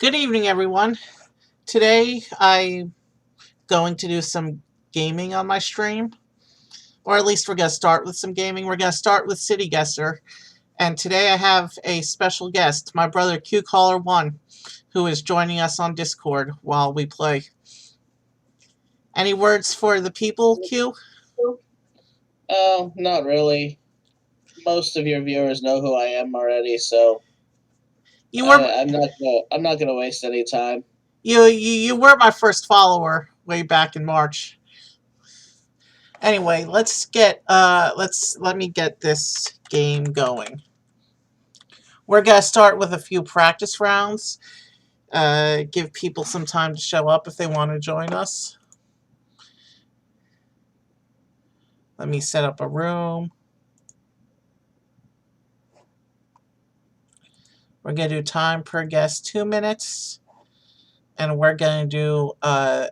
Good evening, everyone. Today I'm going to do some gaming on my stream, or at least we're going to start with some gaming. We're going to start with City Guesser, and today I have a special guest, my brother QCaller1, who is joining us on Discord while we play. Any words for the people, Q? Oh, not really. Most of your viewers know who I am already, so You were I'm not gonna waste any time. you were my first follower way back in March. Anyway, let me get this game going. We're gonna start with a few practice rounds. Give people some time to show up if they want to join us. Let me set up a room. We're going to do time per guest 2 minutes. And we're going to do a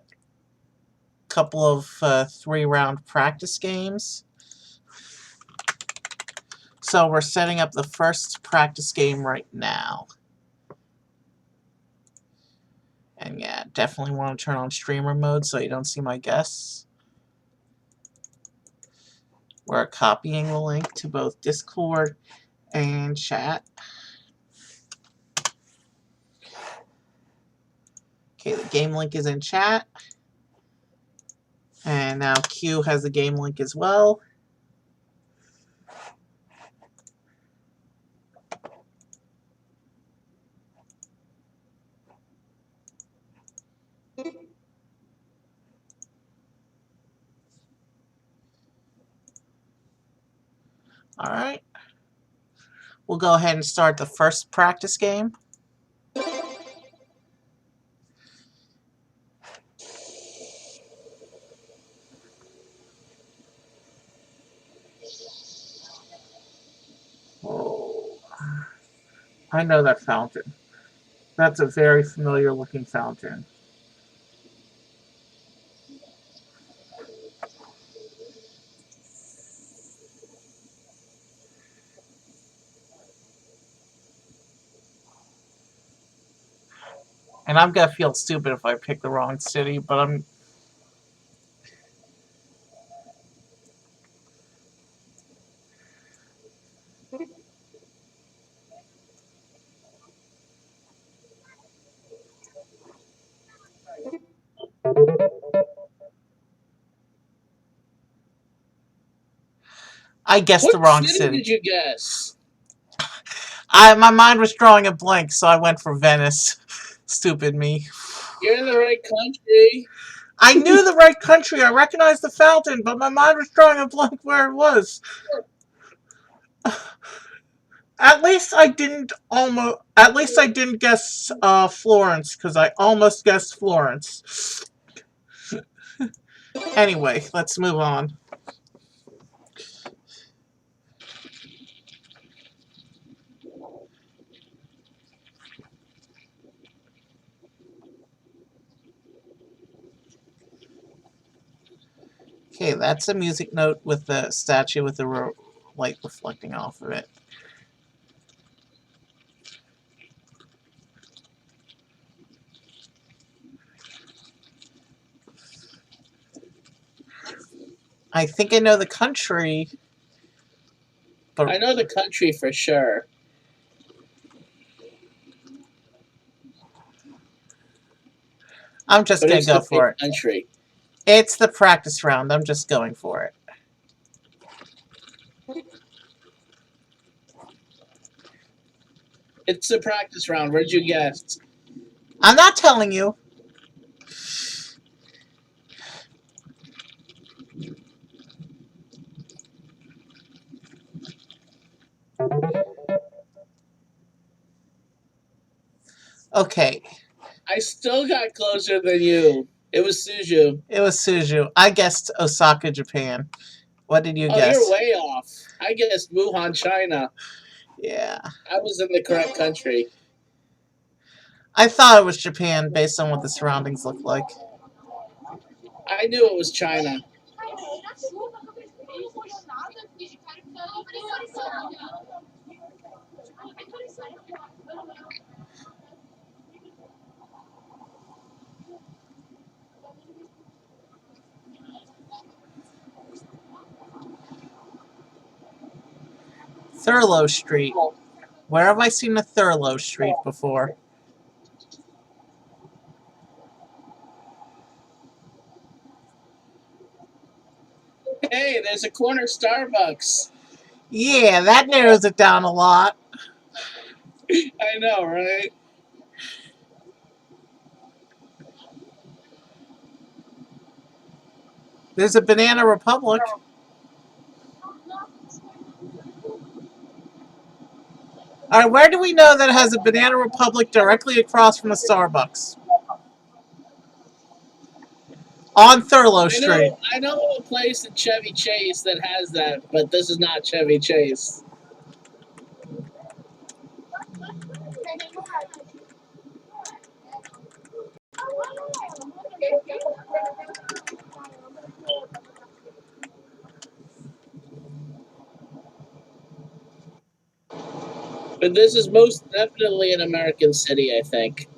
couple of 3-round practice games. So we're setting up the first practice game right now. And yeah, definitely want to turn on streamer mode so you don't see my guests. We're copying the link to both Discord and chat. Okay, the game link is in chat. And now Q has the game link as well. Alright. We'll go ahead and start the first practice game. Oh, I know that fountain. That's a very familiar looking fountain. And I'm gonna feel stupid if I pick the wrong city, but I'm... I guessed the What wrong city city. did you guess? My mind was drawing a blank, so I went for Venice. Stupid me. You're in the right country. I knew the right country. I recognized the fountain, but my mind was drawing a blank where it was. At least I didn't almost. At least I didn't guess Florence, because I almost guessed Florence. Anyway, let's move on. Okay, that's a music note with the statue with the light reflecting off of it. I think I know the country, but I know the country for sure. I'm just But gonna it's go the right for it. country. It's the practice round. I'm just going for it. It's the practice round. Where'd you guess? I'm not telling you. Okay, I still got closer than you. It was Suju. it was Suju. I guessed Osaka, Japan. What did you Oh, guess? you're way off. I guessed Wuhan, China. Yeah. I was in the correct country. I thought it was Japan based on what the surroundings looked like. I knew it was China. Thurlow Street. Where have I seen a Thurlow Street before? Hey, there's a corner Starbucks. Yeah, that narrows it down a lot. I know, right? There's a Banana Republic. All right, where do we know that it has a Banana Republic directly across from a Starbucks? On Thurlow Street. I know a place in Chevy Chase that has that, but this is not Chevy Chase. But this is most definitely an American city, I think.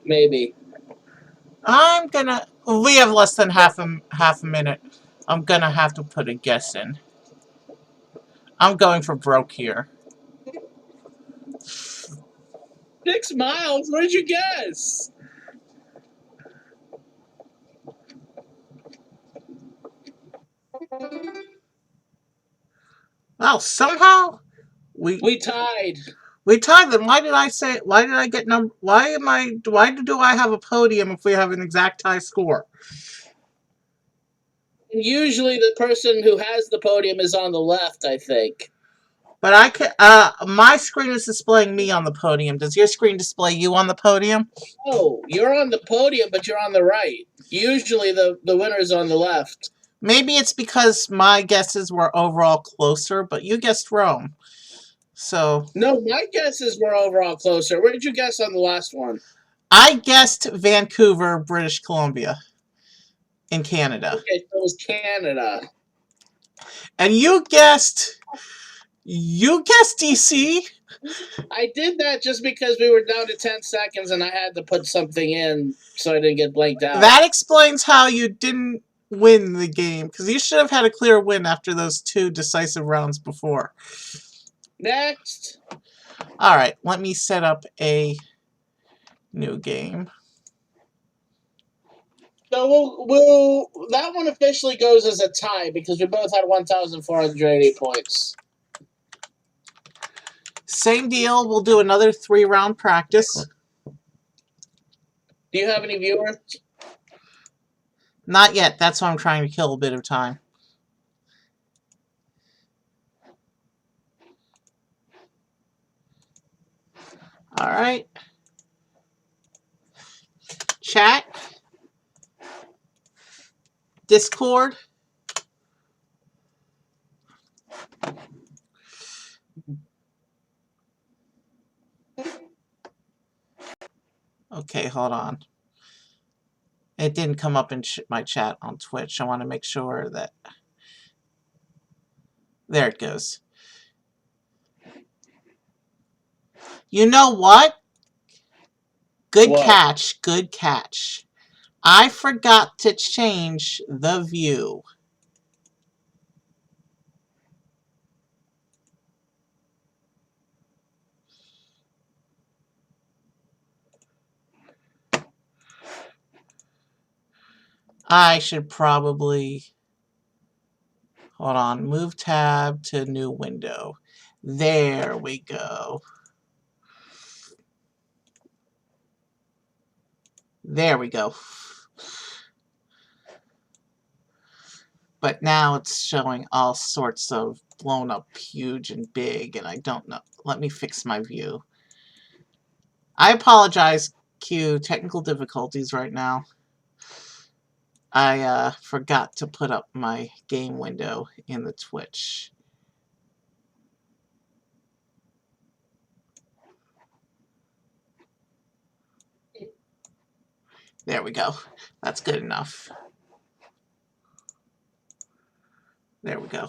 Maybe. I'm gonna. We have less than half a minute. I'm gonna have to put a guess in. I'm going for broke here. 6 miles? What did you guess? Well, somehow We tied. we tied them. Why did I say? Why did I get number? Why am I? Why do I have a podium if we have an exact tie score? Usually the person who has the podium is on the left, I think. But I can. My screen is displaying me on the podium. Does your screen display you on the podium? Oh, you're on the podium, but you're on the right. Usually the winner's on the left. Maybe it's because my guesses were overall closer, but you guessed Rome. So No, my guesses were overall closer. What did you guess on the last one? I guessed Vancouver, British Columbia, in Canada. Okay, so it was Canada. And you guessed DC? I did that just because we were down to 10 seconds and I had to put something in so I didn't get blanked out. That explains how you didn't win the game, because you should have had a clear win after those 2 decisive rounds before. Next. Alright, let me set up a new game. So we'll that one officially goes as a tie because we both had 1,480 points. Same deal, we'll do another 3-round practice. Do you have any viewers? Not yet, that's why I'm trying to kill a bit of time. Alright. Chat. Discord. Okay, hold on. It didn't come up in my chat on Twitch. I want to make sure that... There it goes. You know what? Good catch. Good catch. I forgot to change the view. I should probably... Hold on. Move tab to new window. There we go. There we go. But now it's showing all sorts of blown up huge and big, and I don't know. Let me fix my view. I apologize, Q. Technical difficulties right now. I forgot to put up my game window in the Twitch. There we go. That's good enough. There we go.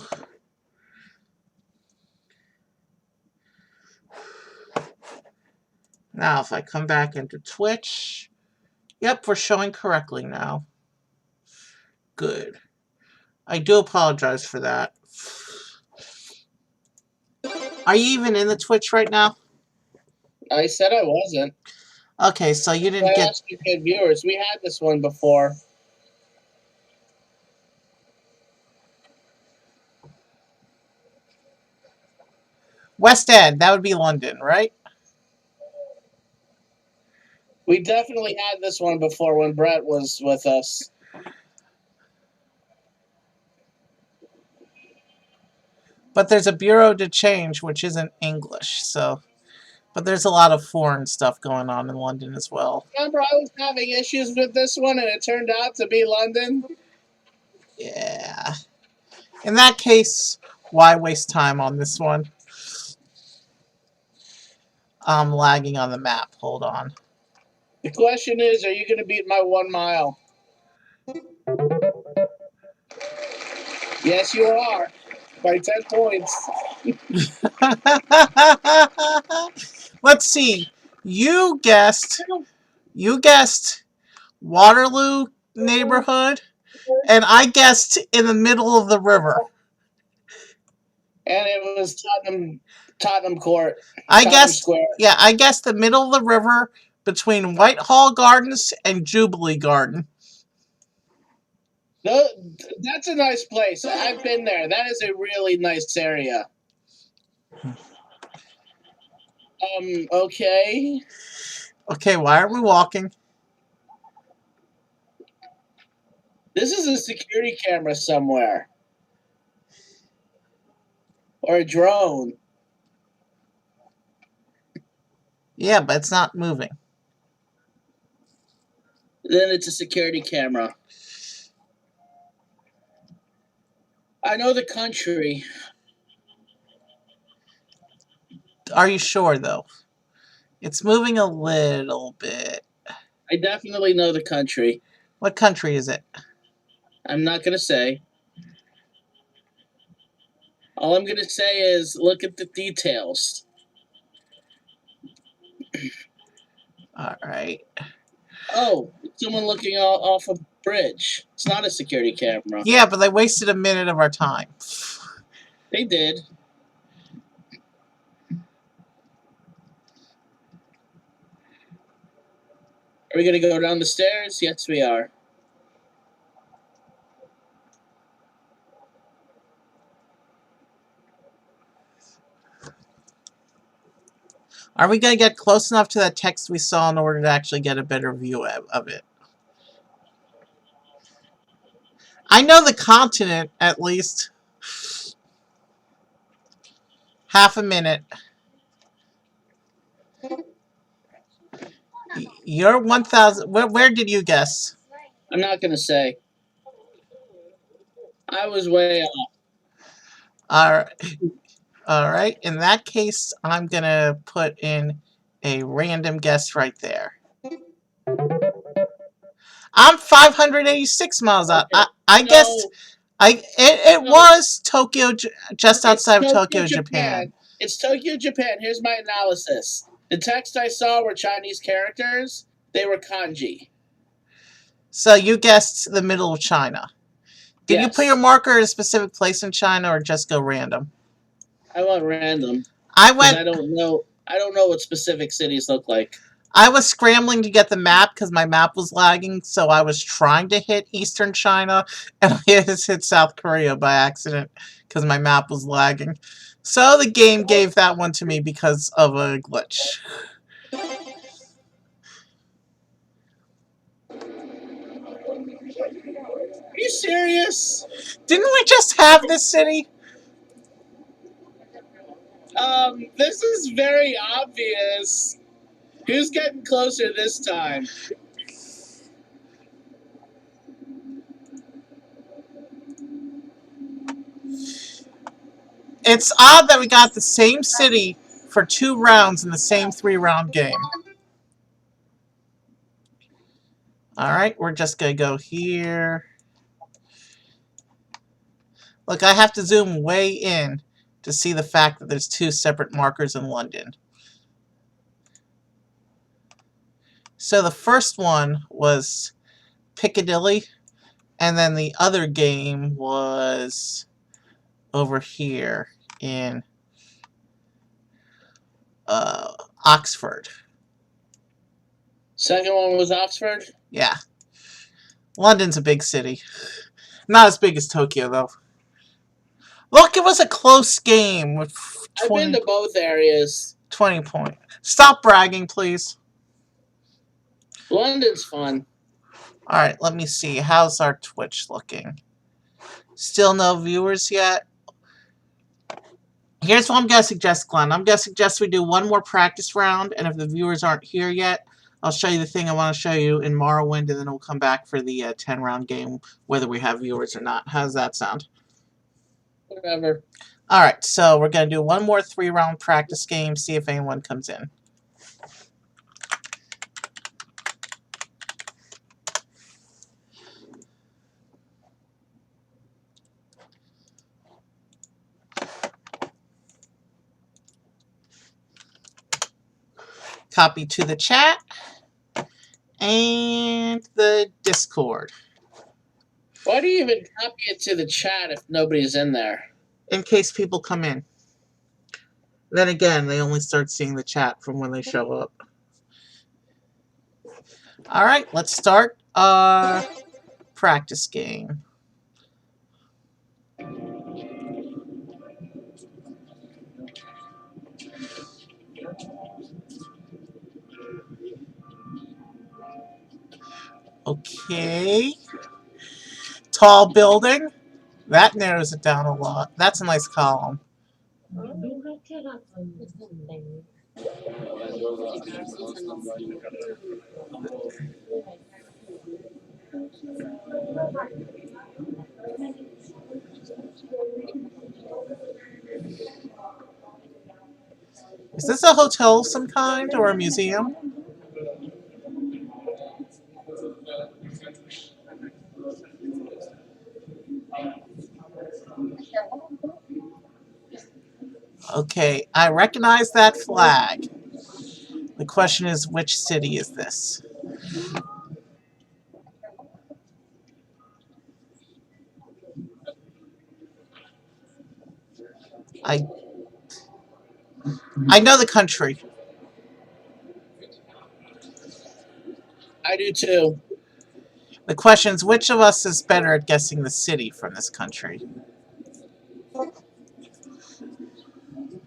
Now, if I come back into Twitch, yep, we're showing correctly now. Good. I do apologize for that. Are you even in the Twitch right now? I said I wasn't. Okay, so you didn't I get... asked you good viewers. We had this one before. West End, that would be London, right? We definitely had this one before when Brett was with us. But there's a Bureau de Change, which isn't English, so... But there's a lot of foreign stuff going on in London as well. Remember, I was having issues with this one, and it turned out to be London. Yeah. In that case, why waste time on this one? I'm lagging on the map. Hold on. The question is, are you going to beat my 1 mile? Yes, you are. By 10 points. Let's see. You guessed Waterloo neighborhood, and I guessed in the middle of the river. And it was Tottenham Court. I Tottenham guessed, Square. yeah, I guessed the middle of the river between Whitehall Gardens and Jubilee Garden. No, that's a nice place. I've been there. That is a really nice area. Okay. Okay, why are we walking? This is a security camera somewhere. Or a drone. Yeah, but it's not moving. Then it's a security camera. I know the country. Are you sure, though? It's moving a little bit. I definitely know the country. What country is it? I'm not going to say. All I'm going to say is look at the details. All right. Oh, someone looking off a bridge. It's not a security camera. Yeah, but they wasted a minute of our time. They did. Are we going to go down the stairs? Yes, we are. Are we going to get close enough to that text we saw in order to actually get a better view of it? I know the continent, at least. Half a minute. You're 1,000... Where did you guess? I'm not going to say. I was way off. All right. In that case, I'm going to put in a random guess right there. I'm 586 miles out. I guessed... It was Tokyo, just outside of Tokyo, Japan. It's Tokyo, Japan. Here's my analysis. The text I saw were Chinese characters. They were kanji. So you guessed the middle of China. Did you Yes. put your marker at a specific place in China or just go random? I went random. I went... I don't know what specific cities look like. I was scrambling to get the map because my map was lagging, so I was trying to hit Eastern China, and I just hit South Korea by accident because my map was lagging. So the game gave that one to me because of a glitch. Are you serious? Didn't we just have this city? This is very obvious. Who's getting closer this time? It's odd that we got the same city for 2 rounds in the same 3-round game. Alright, we're just gonna go here. Look, I have to zoom way in to see the fact that there's 2 separate markers in London. So the first one was Piccadilly, And then the other game was over here in Oxford. Second one was Oxford. Yeah. London's a big city. Not as big as Tokyo, though. Look, it was a close game with I've been to both areas. 20 points. Stop bragging, please. London's fun. Alright, let me see. How's our Twitch looking? Still no viewers yet? Here's what I'm going to suggest, Glenn. I'm going to suggest we do one more practice round, and if the viewers aren't here yet, I'll show you the thing I want to show you in Morrowind, and then we'll come back for the 10-round game, whether we have viewers or not. How does that sound? Whatever. Alright, so we're going to do one more 3-round practice game, see if anyone comes in. Copy to the chat and the Discord. Why do you even copy it to the chat if nobody's in there? In case people come in. Then again, they only start seeing the chat from when they show up. Alright, let's start our practice game. Okay. Tall building. That narrows it down a lot. That's a nice column. Is this a hotel of some kind or a museum? Okay, I recognize that flag. The question is, which city is this? I know the country. I do too. The question is, which of us is better at guessing the city from this country?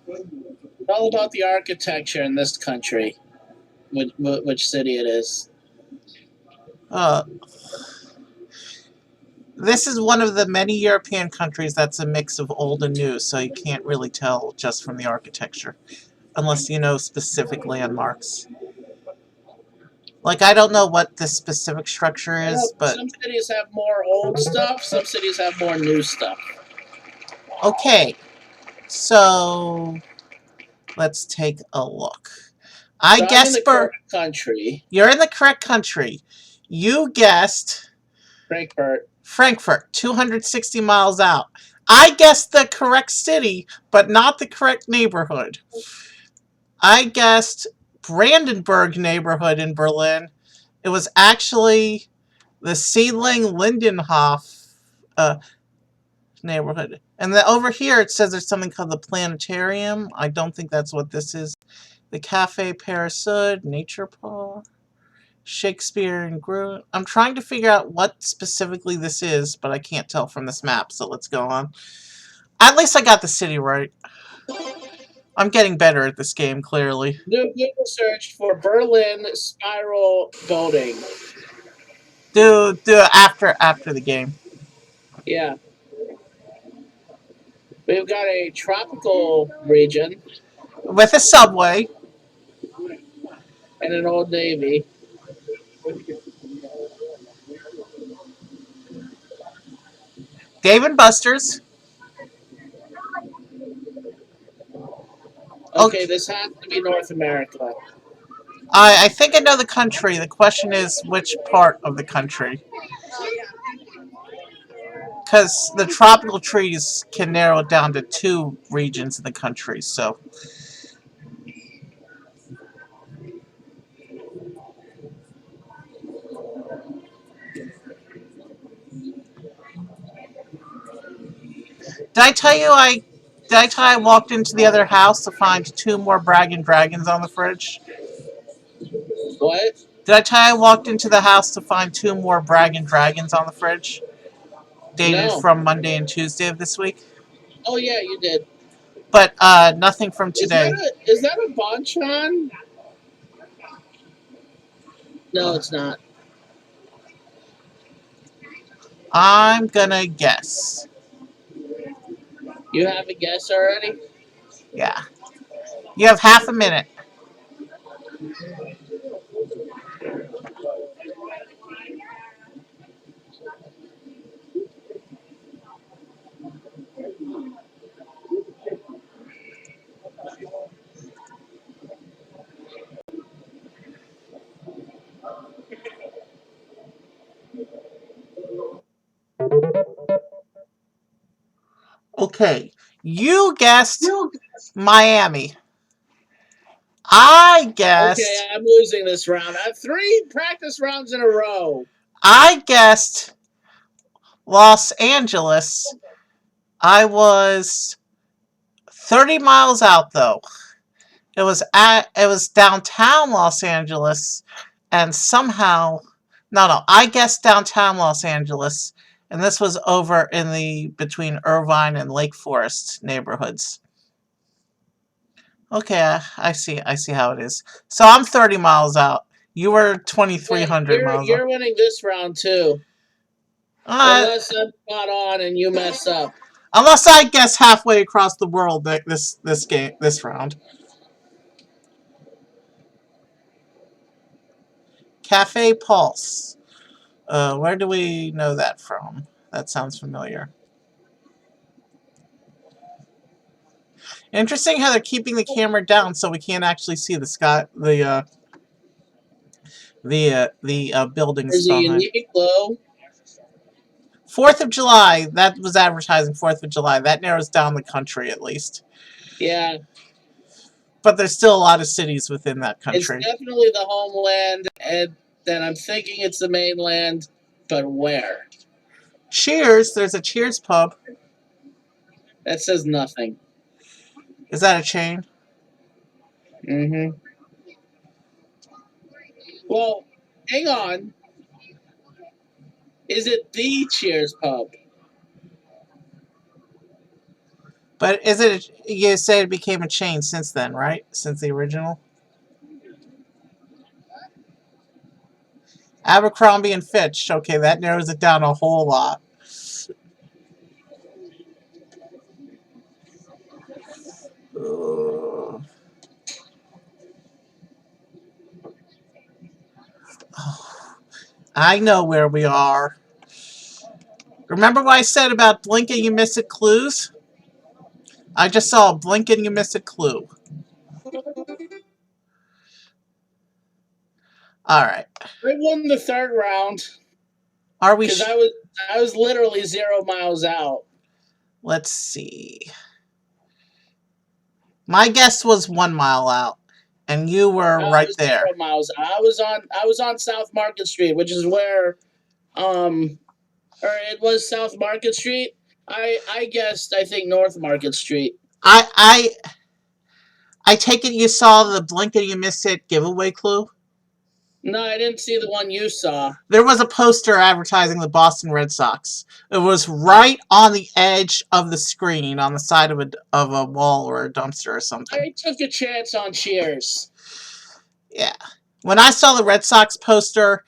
It's all about the architecture in this country. Which city it is. This is one of the many European countries that's a mix of old and new, so you can't really tell just from the architecture. Unless you know specific landmarks. Like, I don't know what this specific structure is, but... Some cities have more old stuff, some cities have more new stuff. Okay, so... let's take a look. I guess I'm in the correct country. You're in the correct country. You guessed... Frankfurt, 260 miles out. I guessed the correct city, but not the correct neighborhood. I guessed Brandenburg neighborhood in Berlin. It was actually the Seedling-Lindenhof neighborhood. And then over here it says there's something called the Planetarium. I don't think that's what this is. The Cafe Paris Sud, Nature Park, Shakespeare and Gruen. I'm trying to figure out what specifically this is, but I can't tell from this map, so let's go on. At least I got the city right. I'm getting better at this game, clearly. Do Google search for Berlin Spiral Building. Do after the game. Yeah. We've got a tropical region. With a subway. And an Old Navy. Dave & Buster's. Okay, this has to be North America. I think I know the country. The question is which part of the country. Because the tropical trees can narrow it down to 2 regions in the country, so... Did I tell you I walked into the other house to find two more Bragging Dragons on the fridge? What? Did I tell you I walked into the house to find two more Bragging Dragons on the fridge? Dated No. from Monday and Tuesday of this week. Oh yeah, you did. But nothing from Is today. that a bonchon? No, Uh, it's not. I'm gonna guess. You have a guess already? Yeah. You have half a minute. Okay. You guessed Miami. I Okay, guessed. I'm losing this round. I have 3 practice rounds in a row. I guessed Los Angeles. I was 30 miles out though. It was downtown Los Angeles, and somehow no, I guessed downtown Los Angeles, and this was over in the between Irvine and Lake Forest neighborhoods. Okay, I see how it is. So I'm 30 miles out. You were Okay, 2,300 miles out. you're winning this round too. Uh, Unless I'm spot on and you mess up. unless I guess halfway across the world this round. Cafe Pulse. Where do we know that from? That sounds familiar. Interesting how they're keeping the camera down so we can't actually see the sky, the buildings There's a behind. unique glow. 4th of July. That was advertising 4th of July. That narrows down the country at least. Yeah, But there's still a lot of cities within that it's country. definitely the homeland, and then I'm thinking it's the mainland, but where? Cheers. There's a Cheers pub. That says nothing. Is that a chain? Mm-hmm. Well, hang on. Is it the Cheers pub? But is it? You say it became a chain since then, right? Since the original. Abercrombie and Fitch. Okay, that narrows it down a whole lot. Ugh. I know where we are. Remember what I said about blink and you miss it clues? I just saw a blink and you miss it clue. Alright. I won the third round Are we because I was literally 0 miles out. Let's see. My guess was 1 mile out. And you were I right was there. 0 miles out. I was on South Market Street, which is where or it was South Market Street. I guessed I think North Market Street. I I I take it you saw the blink and you miss it giveaway clue? No, I didn't see the one you saw. There was a poster advertising the Boston Red Sox. It was right on the edge of the screen on the side of a wall or a dumpster or something. I took a chance on Cheers. Yeah. When I saw the Red Sox poster,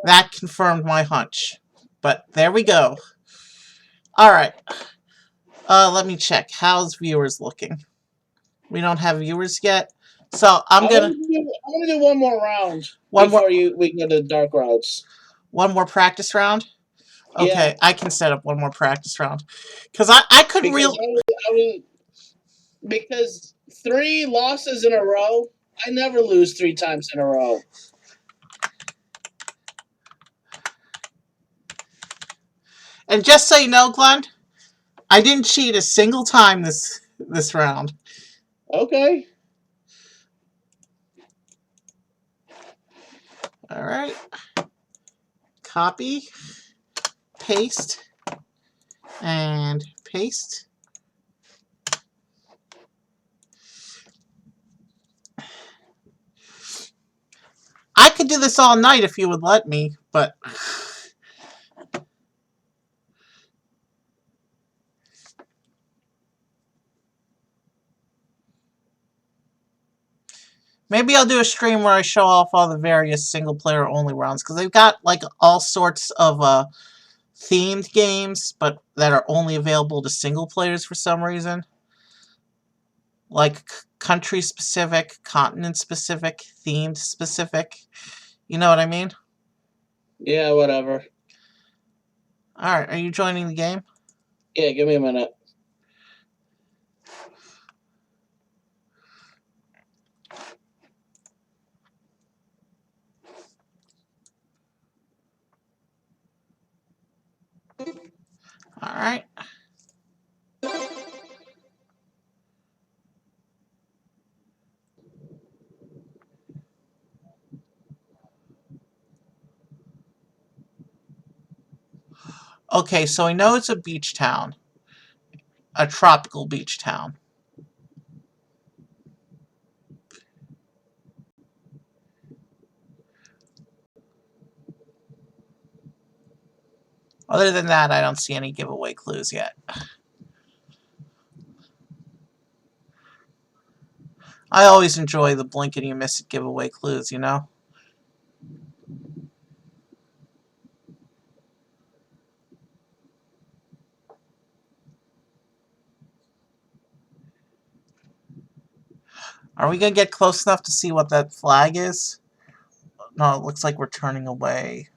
that confirmed my hunch. But there we go. All right. Let me check. How's viewers looking? We don't have viewers yet. So I want to do one more round one more before we go to the dark roads. one more practice round. Yeah, Okay, I can set up one more practice round. Because I couldn't because real I was because 3 losses in a row. I never lose 3 times in a row. and just so you know, Glenn, I didn't cheat a single time this round. Okay. All right. Copy, paste, and paste. could do this all night if you would let me, but maybe I'll do a stream where I show off all the various single player only rounds, because they've got like all sorts of themed games, but that are only available to single players for some reason. Like country specific, continent specific, themed specific. You know what I mean? Yeah, whatever. Alright, are you joining the game? Yeah, give me a minute. Alright. Okay, so I know it's a beach town. A tropical beach town. Other than that, I don't see any giveaway clues yet. I always enjoy the blink and you miss it giveaway clues, you know? Are we gonna get close enough to see what that flag is? No, it looks like we're turning away.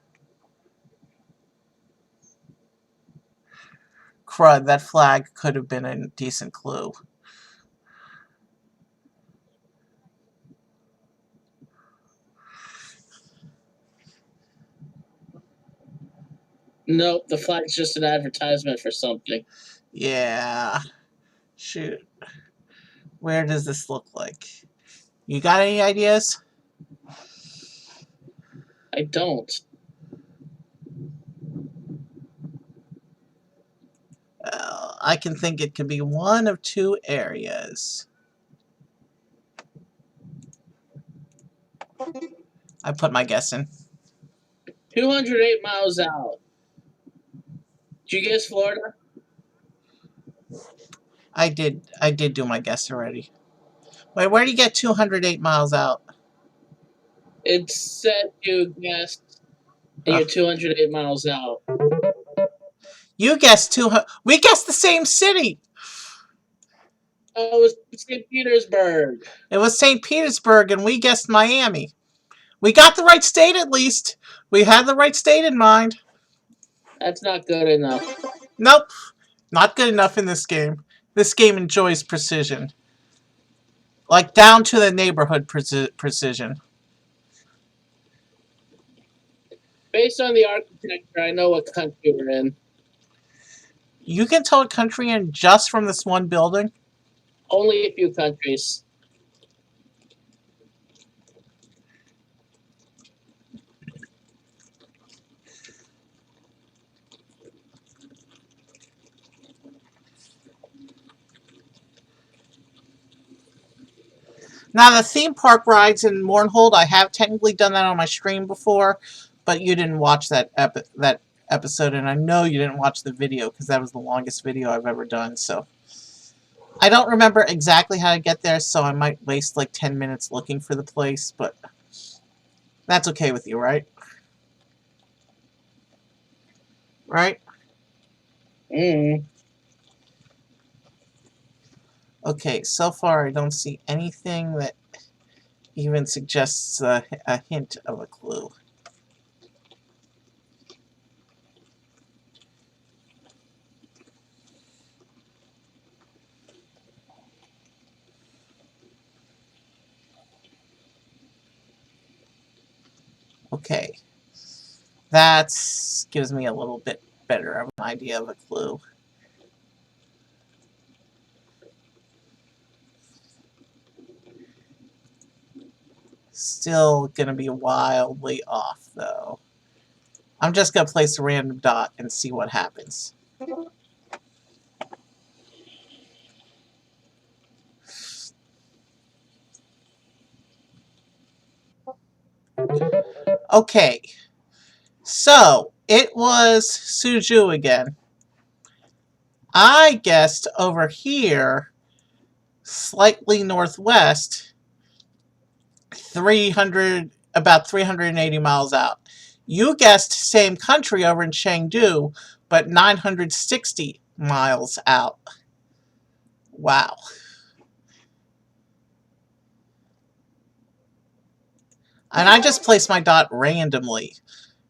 Crud, that flag could have been a decent clue. Nope, the flag's just an advertisement for something. Yeah. Shoot. Where does this look like? You got any ideas? I don't. I can think it could be one of two areas. I put my guess in. 208 miles out. Did you guess Florida? I did do my guess already. Wait, where do you get 208 miles out? It said you guessed, and you're 208 miles out. You guessed 200. We guessed the same city. Oh, it was St. Petersburg. It was St. Petersburg, and we guessed Miami. We got the right state at least. We had the right state in mind. That's not good enough. Nope. Not good enough in this game. This game enjoys precision. Like down to the neighborhood precision. Based on the architecture, I know what country we're in. You can tell a country in just from this one building? Only a few countries. Now, the theme park rides in Mournhold, I have technically done that on my stream before, but you didn't watch that episode, and I know you didn't watch the video because that was the longest video I've ever done, so. I don't remember exactly how to get there, so I might waste like 10 minutes looking for the place, but that's okay with you, right? Right? Okay, so far I don't see anything that even suggests a hint of a clue. Okay. That gives me a little bit better of an idea of a clue. Still gonna be wildly off, though. I'm just gonna place a random dot and see what happens. Okay, so it was Suju again. I guessed over here, slightly northwest, about 380 miles out. You guessed same country over in Chengdu, but 960 miles out. Wow. And I just placed my dot randomly.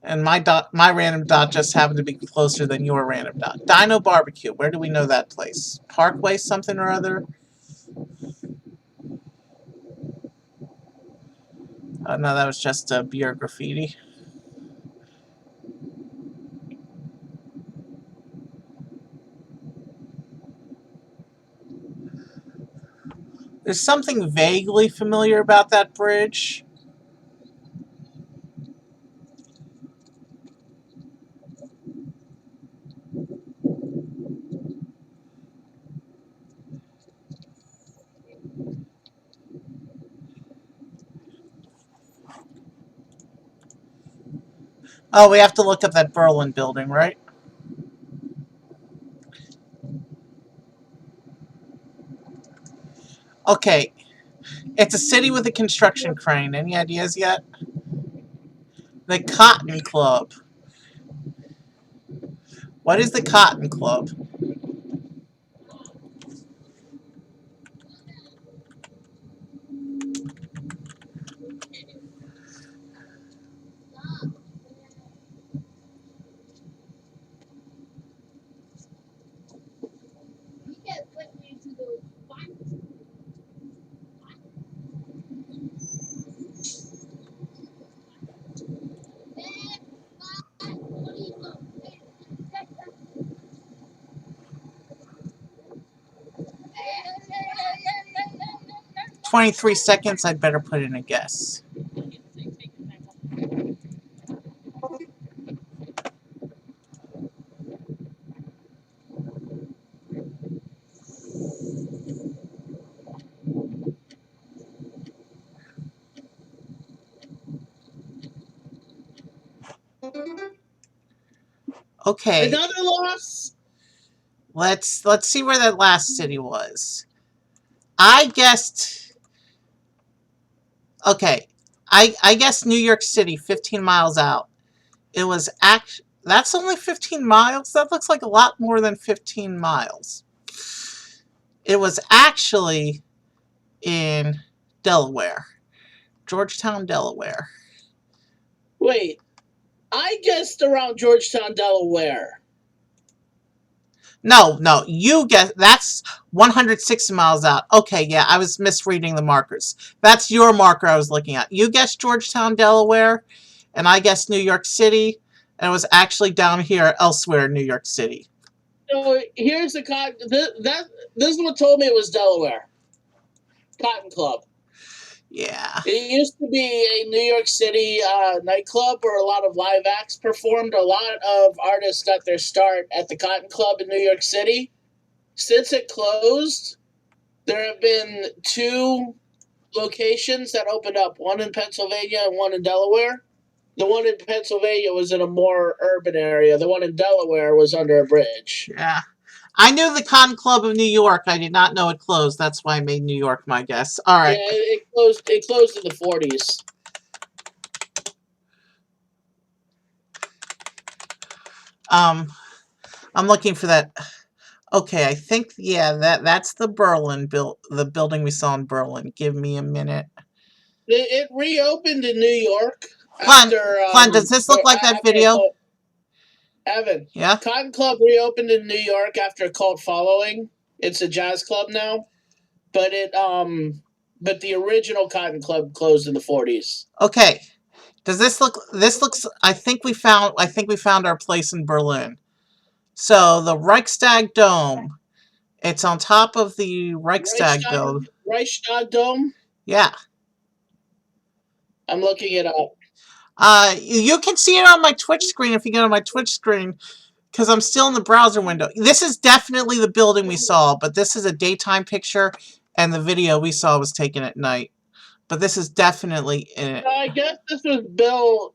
And my random dot just happened to be closer than your random dot. Dino Barbecue. Where do we know that place? Parkway something or other? Oh, no, that was just a beer graffiti. There's something vaguely familiar about that bridge. Oh, we have to look up that Berlin building, right? Okay. It's a city with a construction crane. Any ideas yet? The Cotton Club. What is the Cotton Club? "23 seconds, I'd better put in a guess." Okay. Another loss. Let's see where that last city was. I guessed. Okay, I guessed New York City, 15 miles out. It was That's only 15 miles. That looks like a lot more than 15 miles. It was actually in Delaware, Georgetown, Delaware. Wait, I guessed around Georgetown, Delaware. No, you guess that's 160 miles out. Okay, yeah, I was misreading the markers. That's your marker I was looking at. You guessed Georgetown, Delaware, and I guessed New York City, and it was actually down here elsewhere in New York City. So here's the cotton. This one told me it was Delaware. Cotton Club. Yeah. It used to be a New York City nightclub where a lot of live acts performed. A lot of artists got their start at the Cotton Club in New York City. Since it closed, there have been two locations that opened up, one in Pennsylvania and one in Delaware. The one in Pennsylvania was in a more urban area. The one in Delaware was under a bridge. Yeah. I knew the Cotton Club of New York. I did not know it closed. That's why I made New York my guess. All right. Yeah, it closed. It closed in the 40s. I'm looking for that. Okay, I think that's the the building we saw in Berlin. Give me a minute. It reopened in New York Glenn, after. does this look like that video? Evan, Yeah. Cotton Club reopened in New York after a cult following. It's a jazz club now, but but the original Cotton Club closed in the 40s. Okay. Does this look? This looks. I think we found our place in Berlin. So the Reichstag Dome. It's on top of the Reichstag Dome. Reichstag Dome. Yeah. I'm looking it up. You can see it on my Twitch screen if you go to my Twitch screen, because I'm still in the browser window. This is definitely the building we saw, but this is a daytime picture, and the video we saw was taken at night. But this is definitely in it. I guess this was built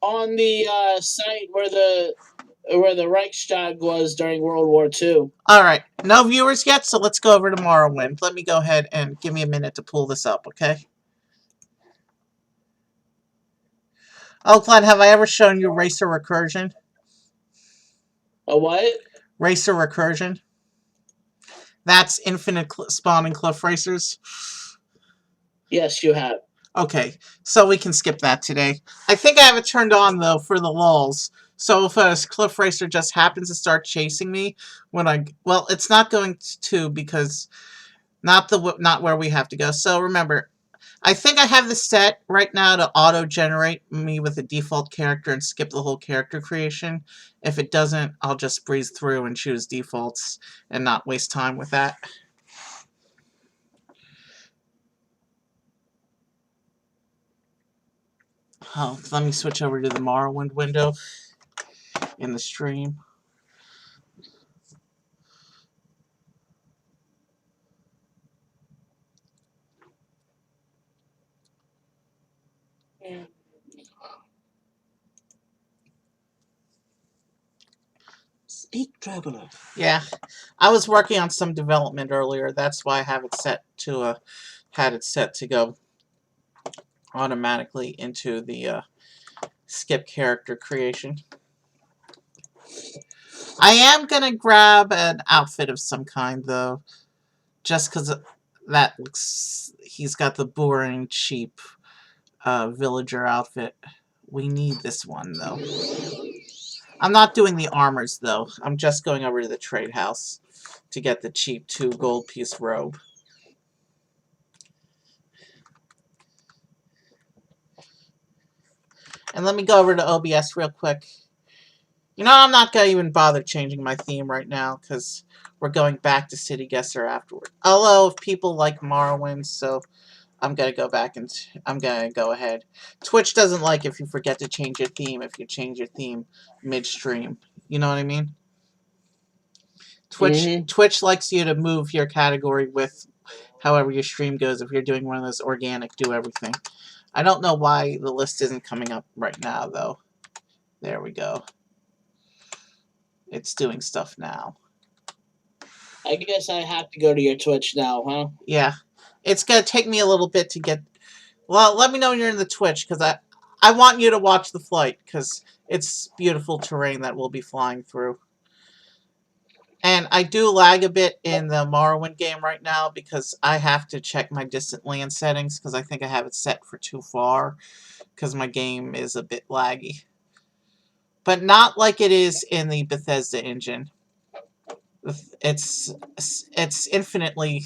on the site where the Reichstag was during World War II. All right. No viewers yet, so let's go over to Morrowind. Let me go ahead and give me a minute to pull this up, okay? Oh, Glenn, have I ever shown you Racer Recursion? A what? Racer Recursion. That's infinite spawning cliff racers. Yes, you have. Okay, so we can skip that today. I think I have it turned on, though, for the lulz. So if a cliff racer just happens to start chasing me when I... Well, it's not going to because not where we have to go. So remember, I think I have this set right now to auto-generate me with a default character and skip the whole character creation. If it doesn't, I'll just breeze through and choose defaults and not waste time with that. Oh, let me switch over to the Morrowind window in the stream. Speak, traveler. Yeah, I was working on some development earlier. That's why I have it set to had it set to go automatically into the skip character creation. I am gonna grab an outfit of some kind though, just because that looks. He's got the boring, cheap villager outfit. We need this one though. I'm not doing the armors though. I'm just going over to the trade house to get the cheap 2 gold piece robe. And let me go over to OBS real quick. You know, I'm not going to even bother changing my theme right now because we're going back to City Guesser afterward. Although, if people like Morrowind, so I'm going to go back and I'm going to go ahead. Twitch doesn't like if you forget to change your theme if you change your theme midstream. You know what I mean? Twitch likes you to move your category with however your stream goes if you're doing one of those organic do everything. I don't know why the list isn't coming up right now, though. There we go. It's doing stuff now. I guess I have to go to your Twitch now, huh? Yeah. It's going to take me a little bit to get... Well, let me know when you're in the Twitch, because I want you to watch the flight, because it's beautiful terrain that we'll be flying through. And I do lag a bit in the Morrowind game right now, because I have to check my distant land settings, because I think I have it set for too far, because my game is a bit laggy. But not like it is in the Bethesda engine. It's infinitely,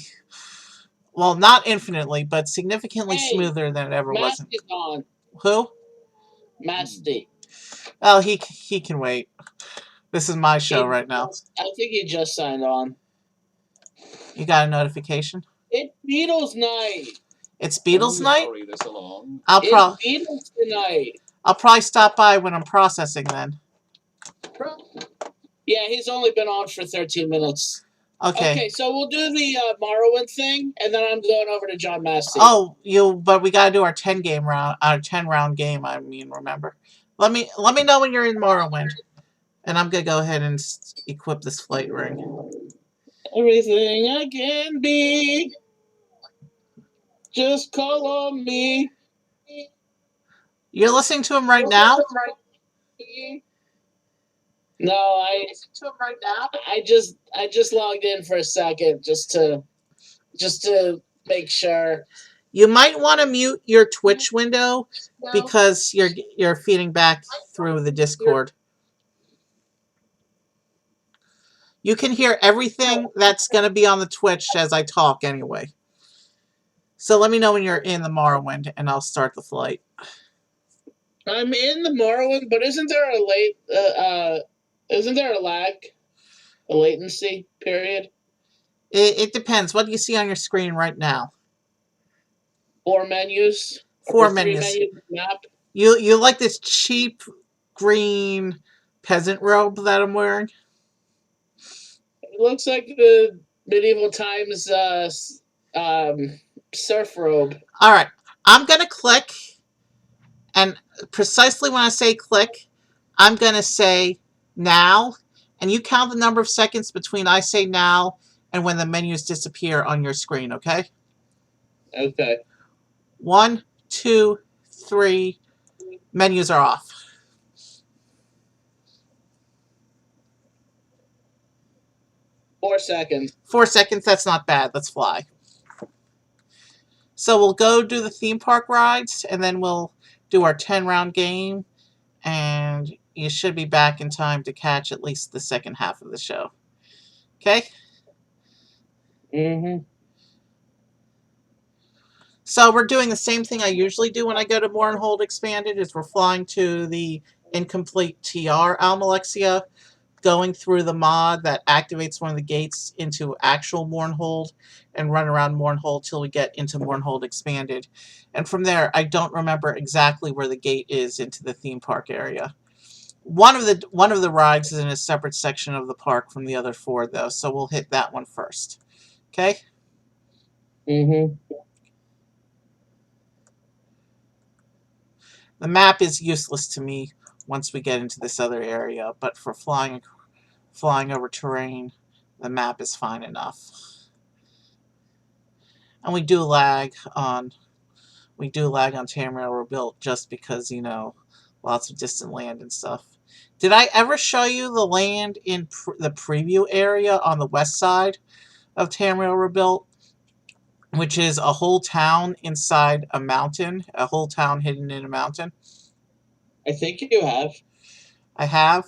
well, not infinitely, but significantly smoother than it ever was. Masty's on. Who? Masty. Oh, he can wait. This is my show right now. I think he just signed on. You got a notification? It's Beatles night. It's Beatles night? It's Beatles tonight. I'll probably stop by when I'm processing then. Yeah, he's only been on for 13 minutes. Okay, so we'll do the Morrowind thing, and then I'm going over to John Massey. Oh, but we gotta do our 10 round game. I mean, remember. Let me know when you're in Morrowind, and I'm gonna go ahead and equip this flight ring. Everything I can be, just call on me. You're listening to him right now? No, I listen to him right now. I just logged in for a second just to make sure. You might want to mute your Twitch window because you're feeding back through the Discord. You can hear everything that's going to be on the Twitch as I talk anyway. So let me know when you're in the Morrowind, and I'll start the flight. I'm in the Morrowind, but isn't there a lag? A latency period? It depends. What do you see on your screen right now? 4 menus? 4 menus. 3 menus map? You like this cheap green peasant robe that I'm wearing? It looks like the medieval times surf robe. Alright. I'm going to click, and precisely when I say click, I'm going to say now, and you count the number of seconds between I say now and when the menus disappear on your screen, okay? Okay. 1, 2, 3, menus are off. 4 seconds. 4 seconds, that's not bad. Let's fly. So we'll go do the theme park rides, and then we'll do our 10-round game, and you should be back in time to catch at least the second half of the show. Okay? Mm-hmm. So we're doing the same thing I usually do when I go to Mournhold Expanded, is we're flying to the incomplete TR Almalexia, going through the mod that activates one of the gates into actual Mournhold, and run around Mournhold till we get into Mournhold Expanded. And from there, I don't remember exactly where the gate is into the theme park area. One of the rides is in a separate section of the park from the other 4, though, so we'll hit that one first. Okay? Mm-hmm. The map is useless to me once we get into this other area, but for flying over terrain, the map is fine enough. And we do lag on Tamriel Rebuilt just because, lots of distant land and stuff. Did I ever show you the land in the preview area on the west side of Tamriel Rebuilt, which is a whole town inside a mountain, a whole town hidden in a mountain? I think you have. I have.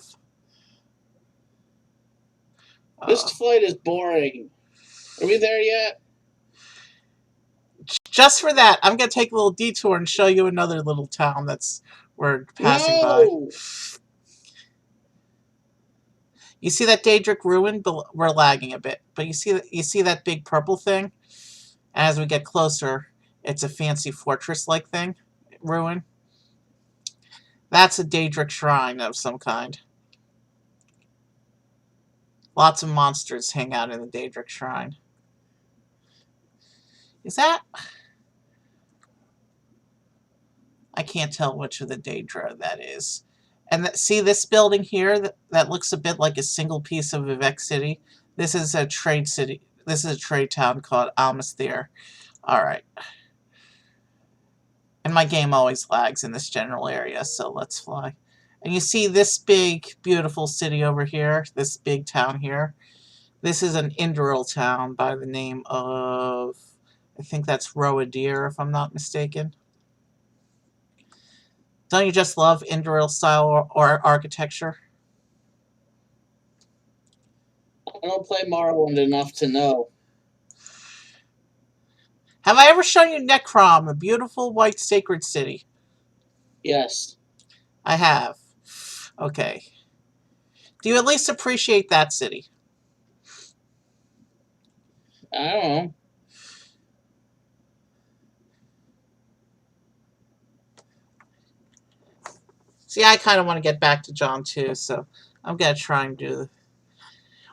This flight is boring. Are we there yet? Just for that, I'm going to take a little detour and show you another little town that's we're passing by. You see that Daedric ruin? We're lagging a bit, but you see that big purple thing? As we get closer, it's a fancy fortress-like thing, ruin. That's a Daedric shrine of some kind. Lots of monsters hang out in the Daedric shrine. Is that? I can't tell which of the Daedra that is. And see this building here that looks a bit like a single piece of Vivek City? This is a trade city. This is a trade town called Almasthir. Alright. And my game always lags in this general area, so let's fly. And you see this big, beautiful city over here, this big town here. This is an Indral town by the name of, I think that's Roadir, if I'm not mistaken. Don't you just love Indral style or architecture? I don't play Morrowind enough to know. Have I ever shown you Necrom, a beautiful white sacred city? Yes. I have. Okay. Do you at least appreciate that city? I don't know. See, I kind of want to get back to John too, so I'm going to try and do.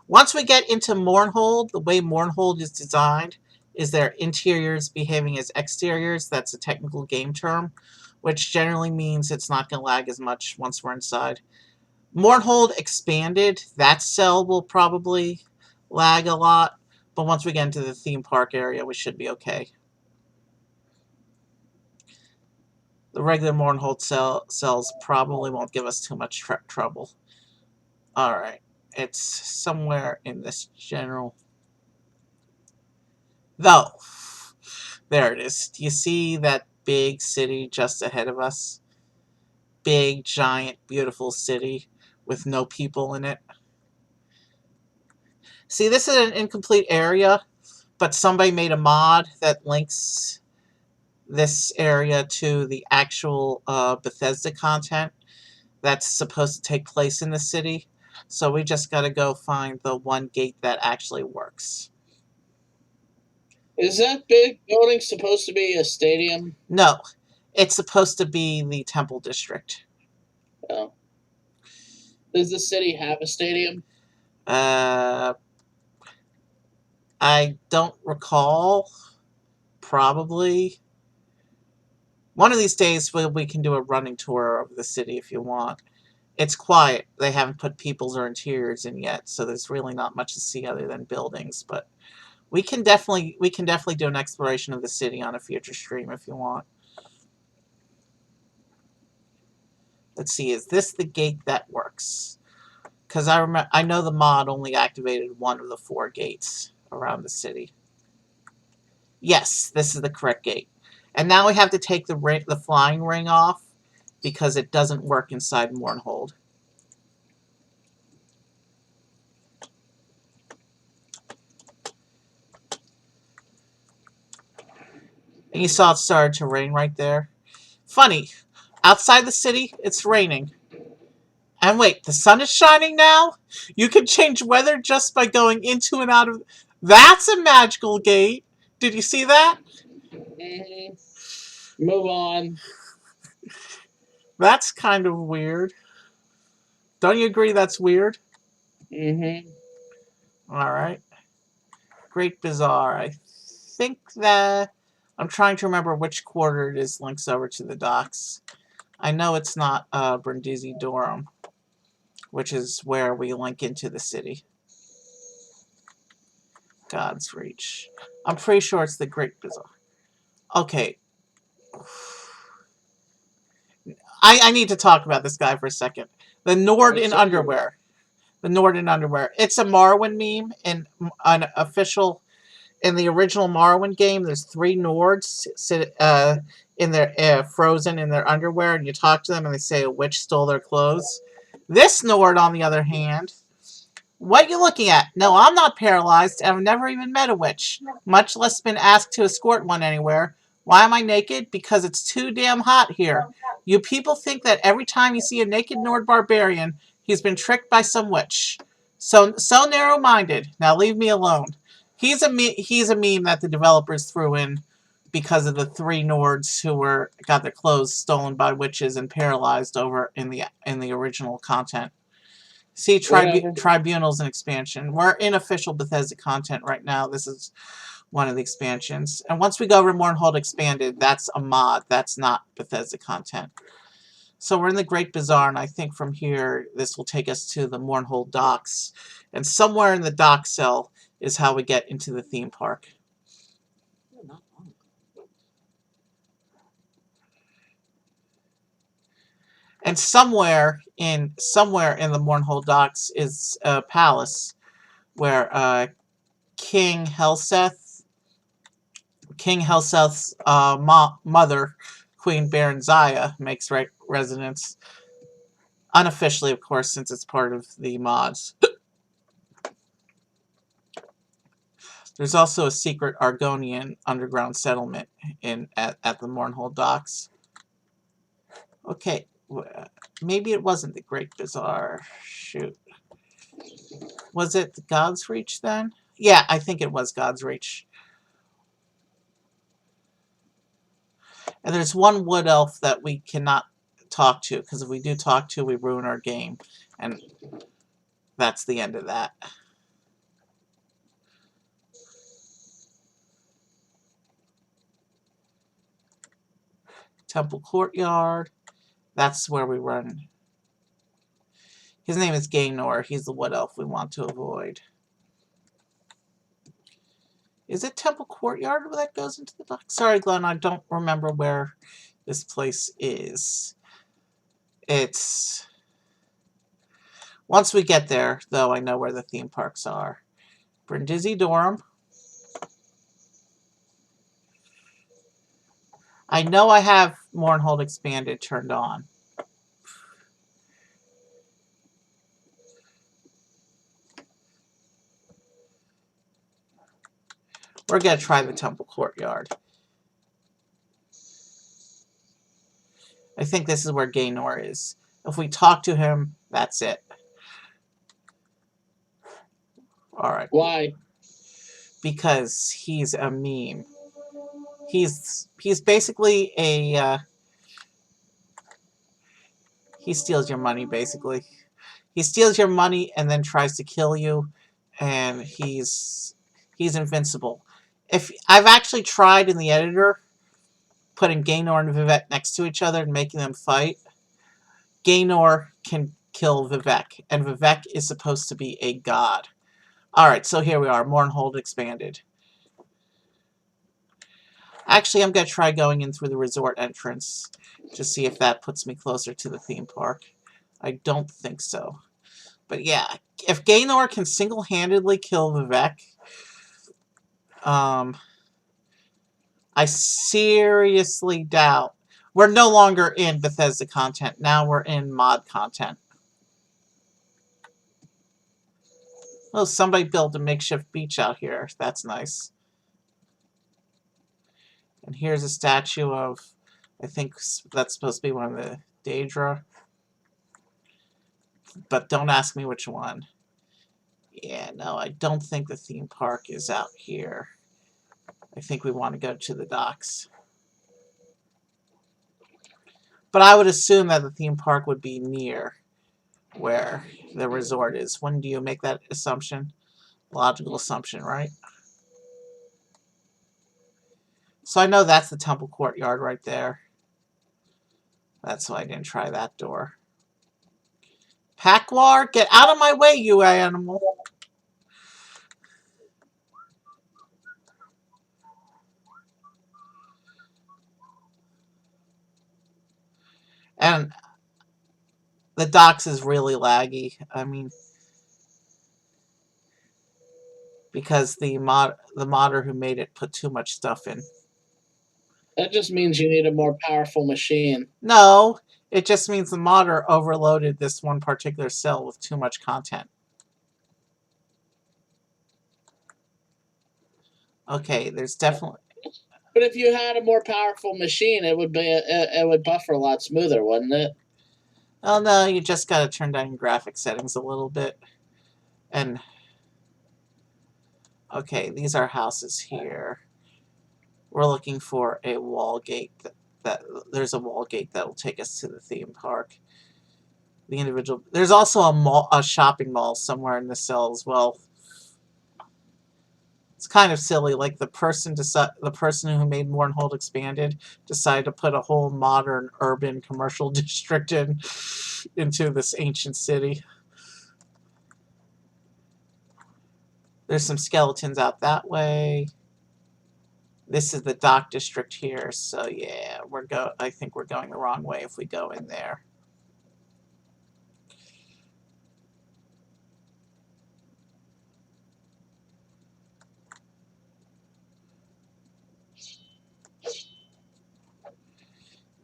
Once we get into Mournhold, the way Mournhold is designed is their interiors behaving as exteriors. That's a technical game term, which generally means it's not going to lag as much once we're inside. Mournhold Expanded, that cell will probably lag a lot, but once we get into the theme park area, we should be okay. The regular Mournhold cells probably won't give us too much trouble. Alright, it's somewhere in this general... Though, there it is. Do you see that big city just ahead of us? Big, giant, beautiful city with no people in it. See, this is an incomplete area, but somebody made a mod that links this area to the actual Bethesda content that's supposed to take place in the city. So we just got to go find the one gate that actually works. Is that big building supposed to be a stadium? No, it's supposed to be the Temple District. Oh. Does the city have a stadium? I don't recall. Probably. One of these days we can do a running tour of the city if you want. It's quiet. They haven't put peoples or interiors in yet, so there's really not much to see other than buildings. But we can definitely do an exploration of the city on a future stream if you want. Let's see, is this the gate that works? Because I know the mod only activated one of the 4 gates around the city. Yes, this is the correct gate. And now we have to take the flying ring off because it doesn't work inside Mournhold. And you saw it started to rain right there. Funny, outside the city, it's raining. And wait, the sun is shining now? You can change weather just by going into and out of... That's a magical gate. Did you see that? Mm-hmm. Move on. That's kind of weird. Don't you agree that's weird? Mm-hmm. Alright. Great Bazaar. I think that... I'm trying to remember which quarter it is links over to the docks. I know it's not Brindisi Durham, which is where we link into the city. God's Reach. I'm pretty sure it's the Great Bazaar. Okay. I need to talk about this guy for a second. The Nord in underwear. The Nord in underwear. It's a Morrowind meme in an official... In the original Morrowind game, there's 3 Nords in their frozen in their underwear, and you talk to them, and they say a witch stole their clothes. This Nord, on the other hand, what are you looking at? No, I'm not paralyzed. I've never even met a witch, much less been asked to escort one anywhere. Why am I naked? Because it's too damn hot here. You people think that every time you see a naked Nord barbarian, he's been tricked by some witch. So narrow-minded. Now leave me alone. He's a meme that the developers threw in because of the 3 Nords who got their clothes stolen by witches and paralyzed over in the original content. See Tribunals and expansion. We're in official Bethesda content right now. This is one of the expansions. And once we go over Mournhold Expanded, that's a mod. That's not Bethesda content. So we're in the Great Bazaar, and I think from here, this will take us to the Mournhold docks. And somewhere in the dock cell is how we get into the theme park. And somewhere in the Mournhold docks is a palace where King Helseth's mother, Queen Baronzaya, makes residence. Unofficially, of course, since it's part of the mods. There's also a secret Argonian underground settlement at the Mournhold docks. Okay, maybe it wasn't the Great Bazaar. Shoot. Was it God's Reach then? Yeah, I think it was God's Reach. And there's one wood elf that we cannot talk to, because if we do talk to, we ruin our game. And that's the end of that. Temple Courtyard. That's where we run. His name is Gaynor. He's the wood elf we want to avoid. Is it Temple Courtyard that goes into the dock? Sorry, Glenn, I don't remember where this place is. It's... Once we get there, though, I know where the theme parks are. Brindisi Durham. I know I have Mournhold Expanded turned on. We're going to try the Temple Courtyard. I think this is where Gaynor is. If we talk to him, that's it. Alright. Why? Because he's a meme. He's basically a... he steals your money, basically. He steals your money and then tries to kill you. And he's invincible. If I've actually tried in the editor putting Gaynor and Vivek next to each other and making them fight. Gaynor can kill Vivek, and Vivek is supposed to be a god. Alright, so here we are. Mournhold expanded. Actually, I'm going to try going in through the resort entrance to see if that puts me closer to the theme park. I don't think so. But yeah, if Gaynor can single-handedly kill Vivek, I seriously doubt. We're no longer in Bethesda content. Now we're in mod content. Oh, somebody built a makeshift beach out here. That's nice. And here's a statue of, I think that's supposed to be one of the Daedra. But don't ask me which one. Yeah, no, I don't think the theme park is out here. I think we want to go to the docks. But I would assume that the theme park would be near where the resort is. When do you make that assumption? Logical assumption, right? So I know that's the temple courtyard right there. That's why I didn't try that door. Packwar, get out of my way, you animal. And the docks is really laggy. I mean, because the modder who made it put too much stuff in. That just means you need a more powerful machine. No, it just means the modder overloaded this one particular cell with too much content. Okay, there's definitely. But if you had a more powerful machine, it would buffer a lot smoother, wouldn't it? Oh no, you just gotta turn down your graphic settings a little bit. And okay, these are houses here. We're looking for a wall gate that there's a wall gate that will take us to the theme park. The individual. There's also a shopping mall somewhere in the cell as well. It's kind of silly. Like the person who made Mournhold Expanded decided to put a whole modern urban commercial district into this ancient city. There's some skeletons out that way. This is the dock district here, so yeah, I think we're going the wrong way if we go in there.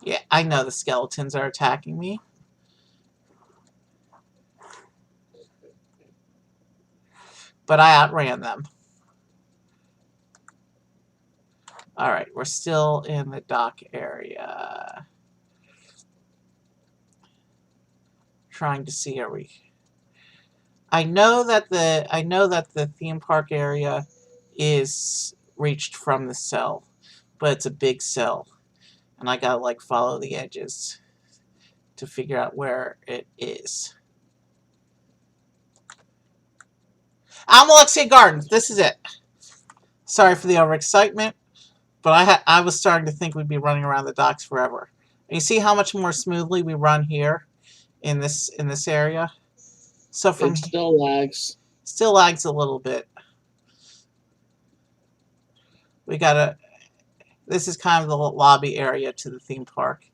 Yeah, I know the skeletons are attacking me. But I outran them. Alright, we're still in the dock area. Trying to see, are we... I know that the theme park area is reached from the cell, but it's a big cell. And I gotta like follow the edges to figure out where it is. Almalexia Gardens, this is it. Sorry for the overexcitement, but I was starting to think we'd be running around the docks forever. And you see how much more smoothly we run here in this area? So from it still lags. Still lags a little bit. We gotta. This is kind of the lobby area to the theme park.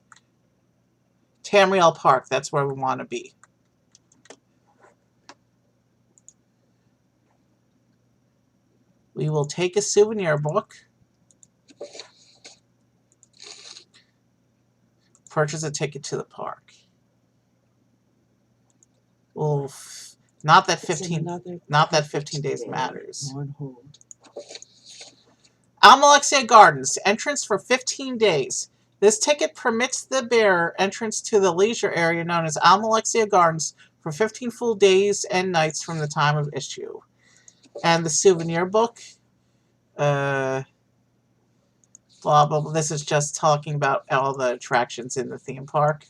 Tamriel Park, that's where we want to be. We will take a souvenir book. Purchase a ticket to the park. Oof. Not that 15 days matters. Almalexia Gardens. Entrance for 15 days. This ticket permits the bearer entrance to the leisure area known as Almalexia Gardens for 15 full days and nights from the time of issue. And the souvenir book. Blah, blah, blah. This is just talking about all the attractions in the theme park.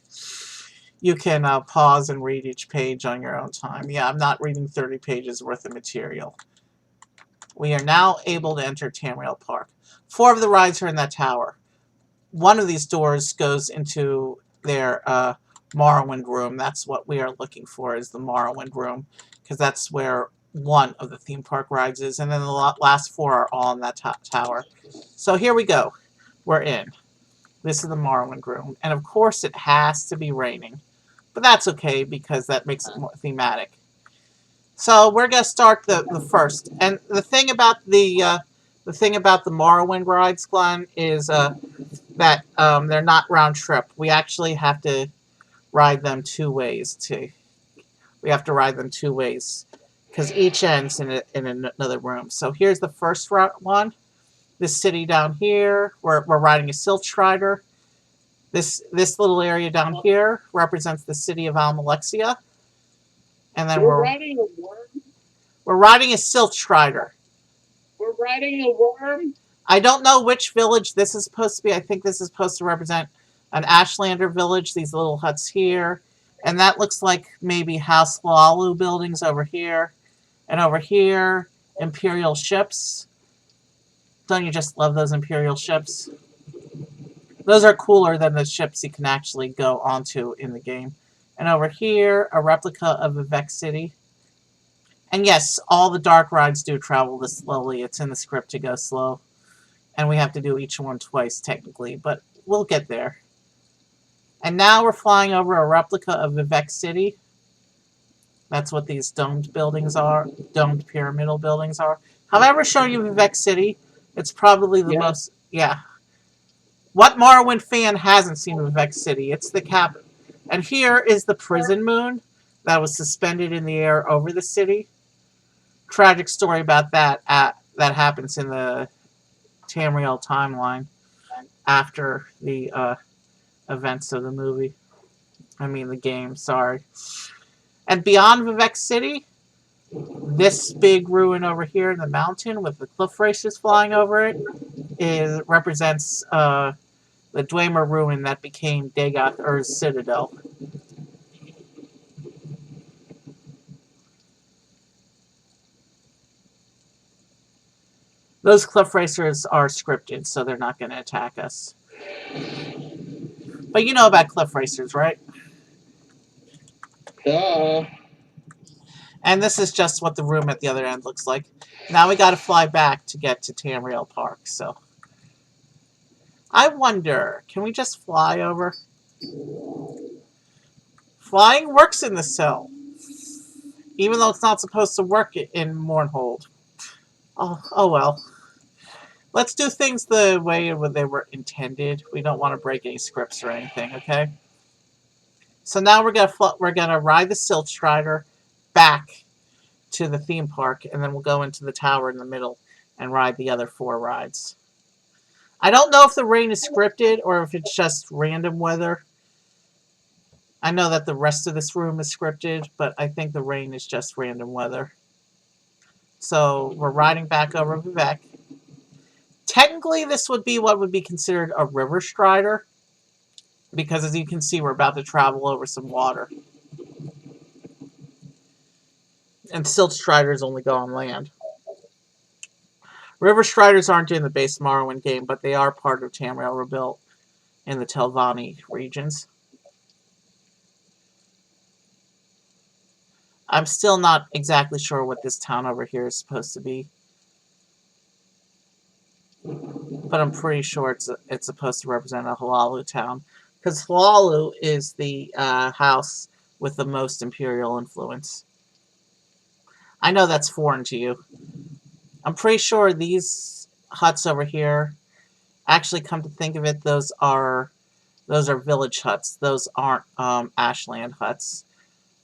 You can pause and read each page on your own time. Yeah, I'm not reading 30 pages worth of material. We are now able to enter Tamriel Park. 4 of the rides are in that tower. one of these doors goes into their Morrowind room. That's what we are looking for, is the Morrowind room, because that's where one of the theme park rides is, and then the last four are all in that tower. So here we go. We're in. This is the Morrowind room, and of course it has to be raining, but that's okay because that makes it more thematic. So we're gonna start the first, and the thing about the Morrowind rides, Glenn, is that they're not round trip. We actually have to ride them two ways. We have to ride them two ways because each ends in another room. So here's the first one. This city down here, we're riding a Silt Strider. This little area down here represents the city of Almalexia, and then We're riding a worm. we're riding a Silt Strider. We're riding a worm. I don't know which village this is supposed to be. I think this is supposed to represent an Ashlander village, these little huts here. And that looks like maybe House Lalu buildings over here. And over here, Imperial ships. Don't you just love those Imperial ships? Those are cooler than the ships you can actually go onto in the game. And over here, a replica of Vivek City. And yes, all the dark rides do travel this slowly. It's in the script to go slow. And we have to do each one twice, technically, but we'll get there. And now we're flying over a replica of Vivek City. That's what these domed buildings are, domed pyramidal buildings are. Have I ever shown you Vivek City? It's probably the most, yeah. What Morrowind fan hasn't seen Vivek City? It's the capital. And here is the prison moon that was suspended in the air over the city. Tragic story about that. That happens in the Tamriel timeline after the events of the movie. I mean the game, sorry. And beyond Vivek City, this big ruin over here in the mountain with the cliff races flying over it represents the Dwemer ruin that became Dagoth Ur's citadel. Those cliff racers are scripted, so they're not going to attack us. But you know about cliff racers, right? And this is just what the room at the other end looks like. Now we got to fly back to get to Tamriel Park, so... I wonder, can we just fly over? Flying works in the cell. Even though it's not supposed to work in Mournhold. Oh well. Let's do things the way they were intended. We don't want to break any scripts or anything, okay? So now we're gonna ride the Silt Strider back to the theme park, and then we'll go into the tower in the middle and ride the other four rides. I don't know if the rain is scripted or if it's just random weather. I know that the rest of this room is scripted, but I think the rain is just random weather. So we're riding back over Vivek. Technically, this would be what would be considered a river strider, because as you can see, we're about to travel over some water. And Silt Striders only go on land. River Striders aren't in the base Morrowind game, but they are part of Tamriel Rebuilt in the Telvanni regions. I'm still not exactly sure what this town over here is supposed to be. But I'm pretty sure it's supposed to represent a Hlaalu town. Because Hlaalu is the house with the most Imperial influence. I know that's foreign to you. I'm pretty sure these huts over here, actually come to think of it, those are village huts. Those aren't Ashland huts.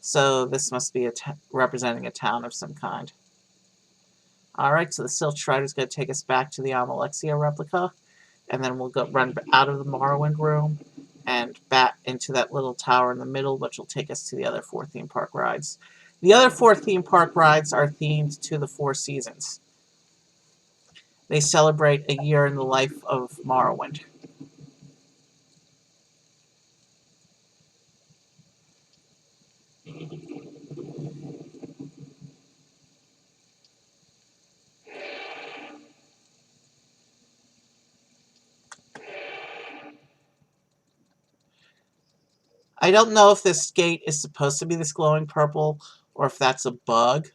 So this must be representing a town of some kind. Alright, so the Silt Strider is going to take us back to the Almalexia replica. And then we'll run out of the Morrowind room and back into that little tower in the middle, which will take us to the other four theme park rides. The other four theme park rides are themed to the Four Seasons. They celebrate a year in the life of Morrowind. I don't know if this gate is supposed to be this glowing purple or if that's a bug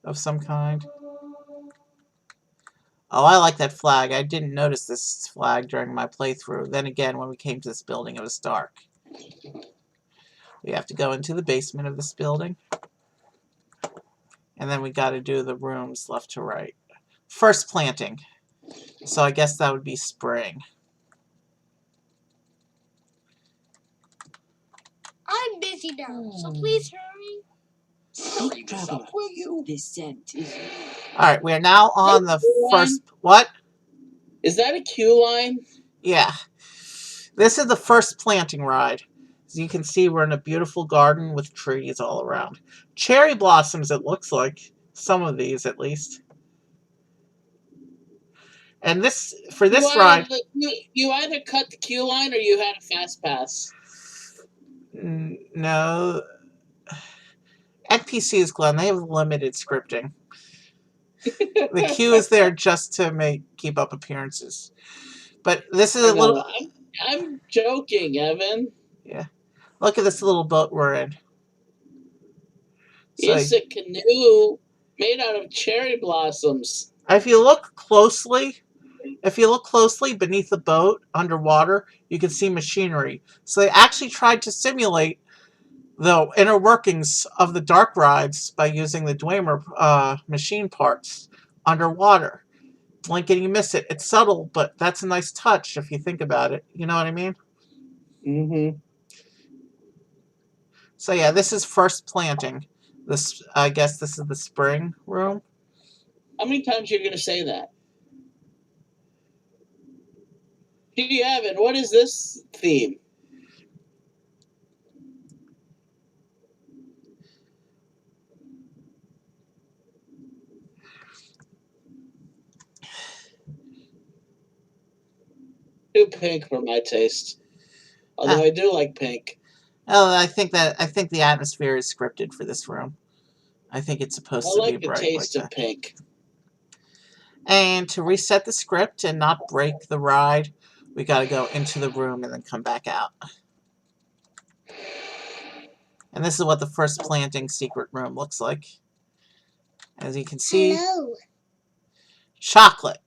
of some kind. Oh, I like that flag. I didn't notice this flag during my playthrough. Then again, when we came to this building, it was dark. We have to go into the basement of this building. And then we got to do the rooms left to right. First planting. So I guess that would be spring. I'm busy now, so please hurry. Sorry, traveler. Will you? This scent is. Alright, we are now on the first... What? Is that a queue line? Yeah. This is the first planting ride. As you can see, we're in a beautiful garden with trees all around. Cherry blossoms, it looks like. Some of these, at least. And this, for this ride... You either cut the queue line or you had a fast pass. No. NPCs, Glenn, they have limited scripting. The queue is there just to keep up appearances. But this is a little... I'm joking, Evan. Yeah. Look at this little boat we're in. It's a canoe made out of cherry blossoms. If you look closely beneath the boat, underwater, you can see machinery. So they actually tried to simulate the inner workings of the dark rides by using the Dwemer machine parts underwater. Blink and you miss it. It's subtle, but that's a nice touch if you think about it. You know what I mean? Mm-hmm. So yeah, this is first planting. This, I guess this is the spring room. How many times are you going to say that? Gee, Evan, what is this theme? Too pink for my taste. Although I do like pink. Oh, I think the atmosphere is scripted for this room. I think it's supposed to be bright like that. I like the taste of pink. And to reset the script and not break the ride, we got to go into the room and then come back out. And this is what the first planting secret room looks like. As you can see, hello. Chocolate.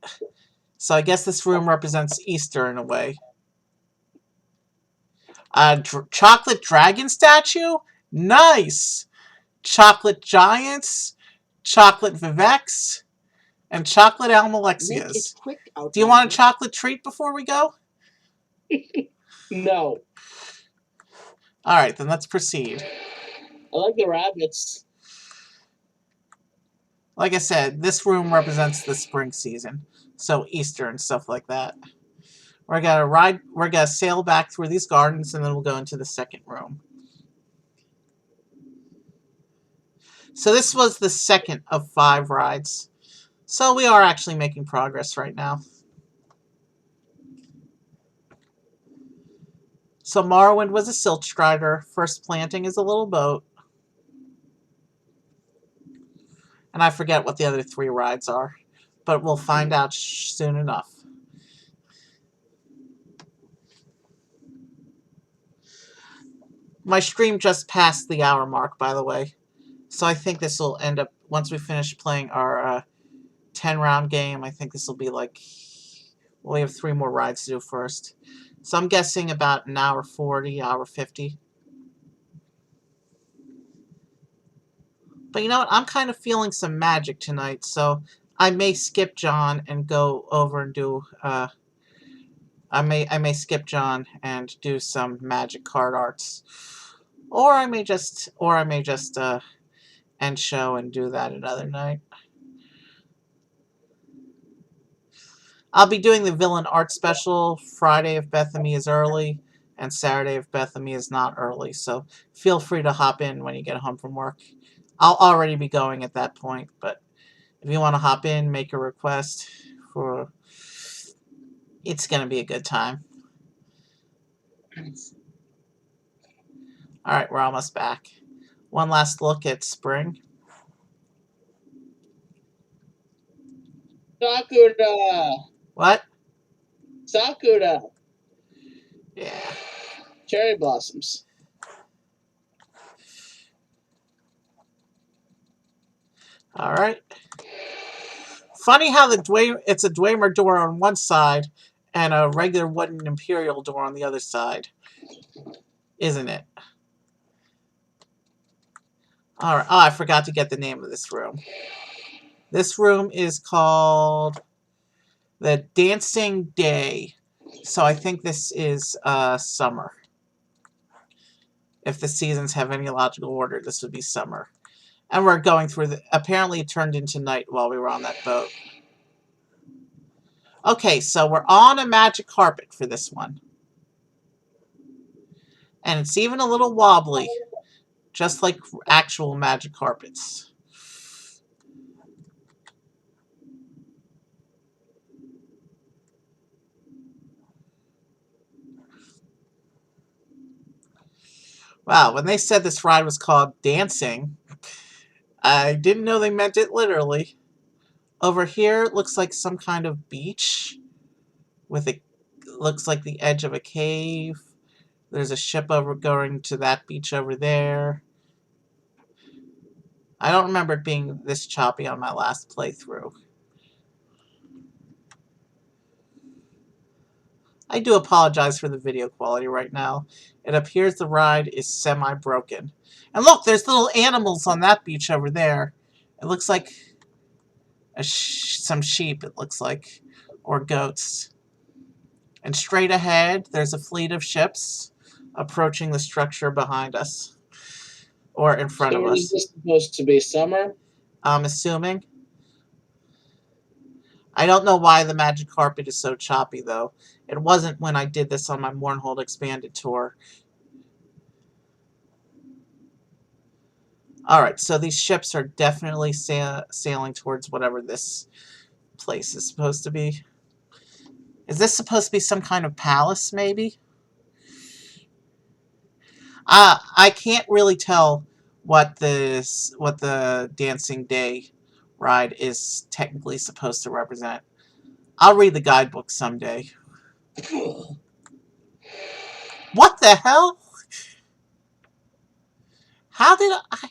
So I guess this room represents Easter in a way. Chocolate dragon statue? Nice! Chocolate giants, chocolate Vivex, and chocolate Almalexias. Do you want a chocolate treat before we go? No. Alright, then let's proceed. I like the rabbits. Like I said, this room represents the spring season. So Easter and stuff like that. We're gonna sail back through these gardens and then we'll go into the second room. So this was the second of 5 rides. So we are actually making progress right now. So Morrowind was a silt strider. First planting is a little boat. And I forget what the other 3 rides are. But we'll find out soon enough. My stream just passed the hour mark, by the way. So I think this will end up, once we finish playing our 10-round game, I think this will be like... Well, we have 3 more rides to do first. So I'm guessing about an hour 40, hour 50. But you know what? I'm kind of feeling some magic tonight, so I may skip John and go over and do... I may skip John and do some magic card arts. Or I may just end show and do that another night. I'll be doing the villain art special Friday if Bethany is early, and Saturday if Bethany is not early. So feel free to hop in when you get home from work. I'll already be going at that point, but if you want to hop in, make a request for... It's going to be a good time. Alright, we're almost back. One last look at spring. Sakura! What? Sakura! Yeah. Cherry blossoms. All right. Funny how it's a Dwemer door on one side and a regular wooden Imperial door on the other side, isn't it? All right. Oh, I forgot to get the name of this room. This room is called the Dancing Day. So I think this is summer. If the seasons have any logical order, this would be summer. And we're going through the... Apparently it turned into night while we were on that boat. Okay, so we're on a magic carpet for this one. And it's even a little wobbly. Just like actual magic carpets. Wow, when they said this ride was called Dancing, I didn't know they meant it literally. Over here, it looks like some kind of beach. With a... Looks like the edge of a cave. There's a ship over going to that beach over there. I don't remember it being this choppy on my last playthrough. I do apologize for the video quality right now. It appears the ride is semi-broken. And look, there's little animals on that beach over there. It looks like some sheep, it looks like. Or goats. And straight ahead, there's a fleet of ships approaching the structure behind us. Or in front of So is us. this supposed to be summer? I'm assuming. I don't know why the magic carpet is so choppy, though. It wasn't when I did this on my Mournhold Expanded tour. Alright, so these ships are definitely sailing towards whatever this place is supposed to be. Is this supposed to be some kind of palace, maybe? I can't really tell what the Dancing Day ride is technically supposed to represent. I'll read the guidebook someday. What the hell? How did I...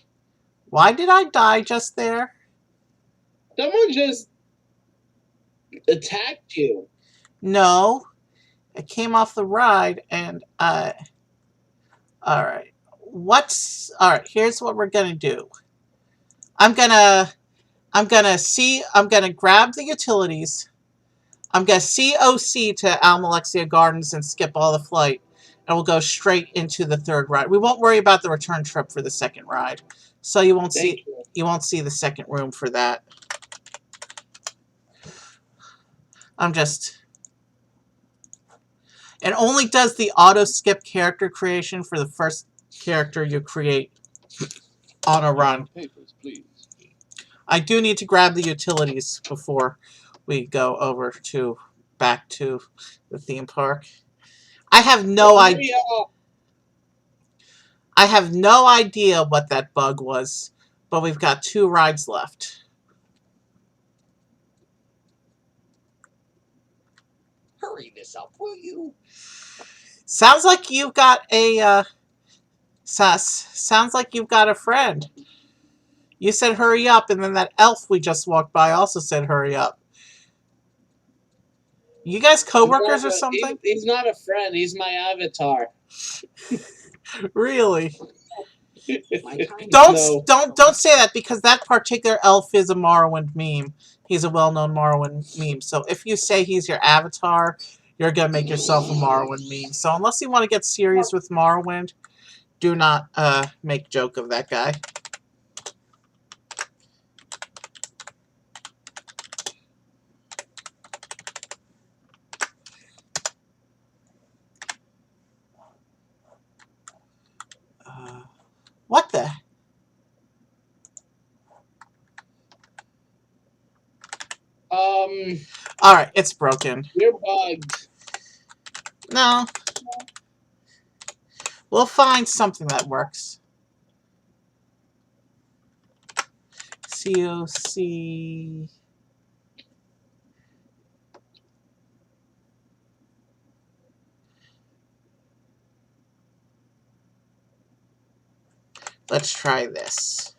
Why did I die just there? Someone just attacked you. No. I came off the ride and alright. Alright, here's what we're gonna do. I'm gonna grab the utilities. I'm gonna COC to Almalexia Gardens and skip all the flight. And we'll go straight into the third ride. We won't worry about the return trip for the second ride. So you won't see the second room for that. It only does the auto-skip character creation for the first character you create on a run. Papers, please. I do need to grab the utilities before we go over back to the theme park. I have no idea. I have no idea what that bug was, but we've got 2 rides left. Hurry this up, will you? Sounds like you've got a sounds like you've got a friend. You said hurry up, and then that elf we just walked by also said hurry up. You guys co-workers or something? He's not a friend. He's my avatar. Really? No. Don't say that, because that particular elf is a Morrowind meme. He's a well-known Morrowind meme. So if you say he's your avatar, you're gonna make yourself a Morrowind meme. So unless you want to get serious with Morrowind, do not make joke of that guy. What the? Alright, it's broken. You're bugged. No. We'll find something that works. COC. Let's try this.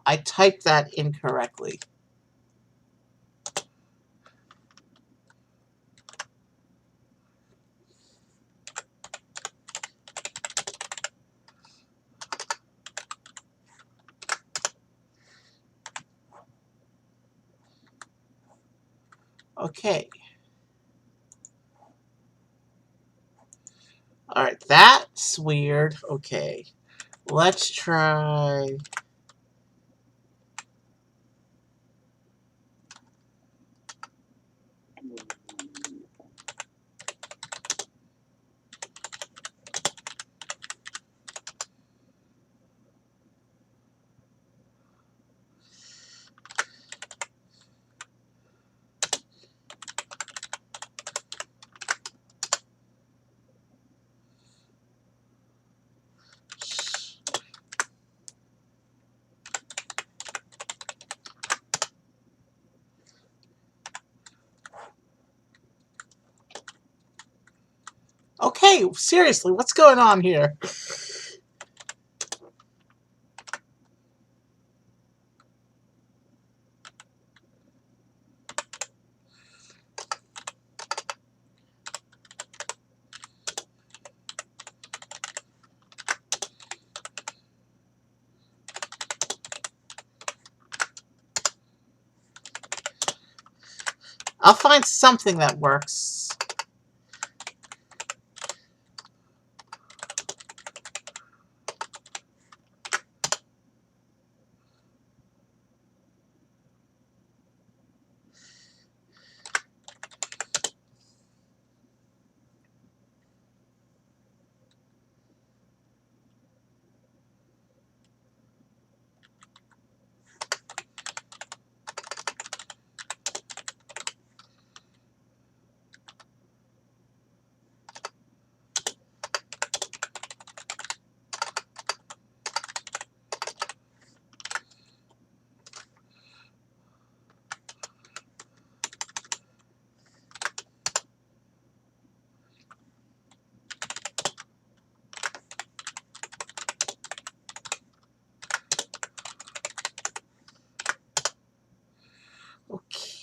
I typed that incorrectly. Okay. Alright, that's weird. Okay. Let's try... Okay, seriously, what's going on here? I'll find something that works.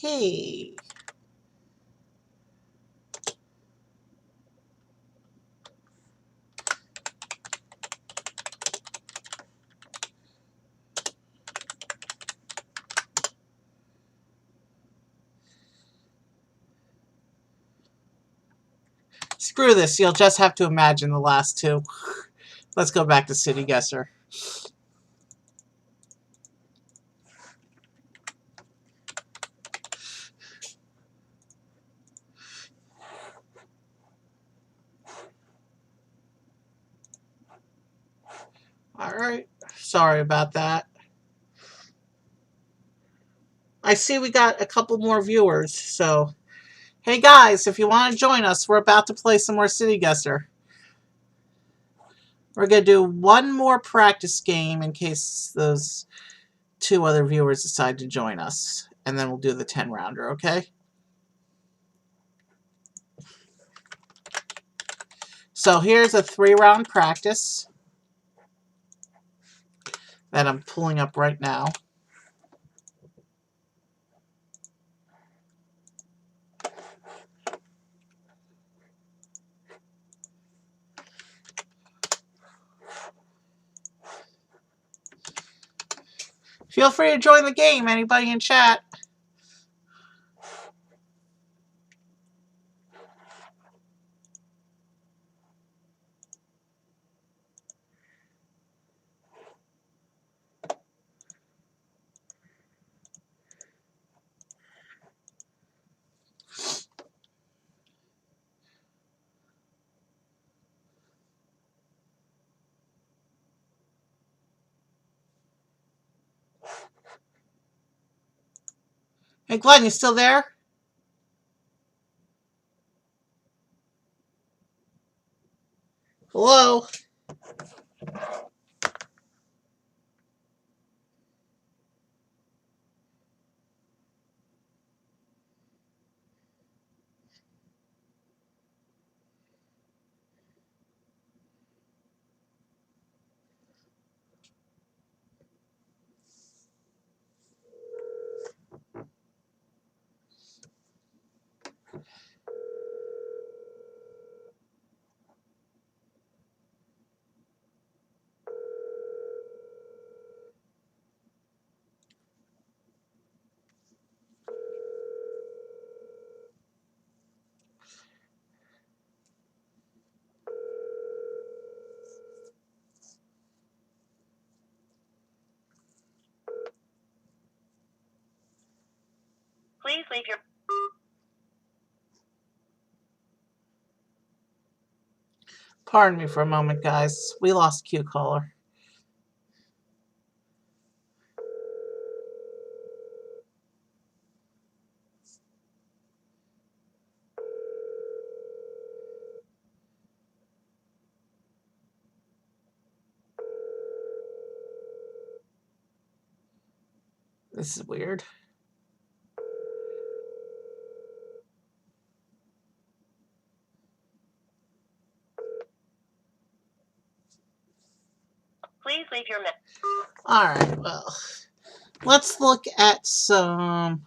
Okay. Screw this, you'll just have to imagine the last two. Let's go back to City Guesser. Alright, sorry about that. I see we got a couple more viewers, so... Hey guys, if you want to join us, we're about to play some more City Guesser. We're going to do one more practice game in case those 2 other viewers decide to join us. And then we'll do the 10-rounder, okay? So here's a 3-round practice that I'm pulling up right now. Feel free to join the game, anybody in chat. Hey Glenn, you still there? Hello? Please leave your... Pardon me for a moment, guys. We lost Q caller. This is weird. Please leave your... Alright, well, let's look at some...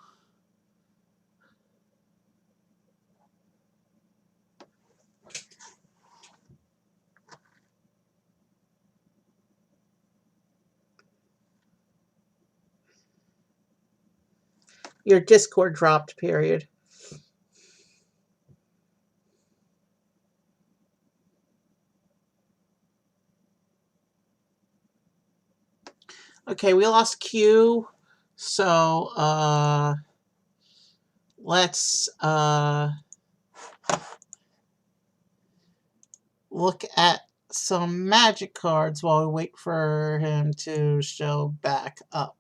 Your Discord dropped, period. Okay, we lost Q, so, let's, look at some magic cards while we wait for him to show back up.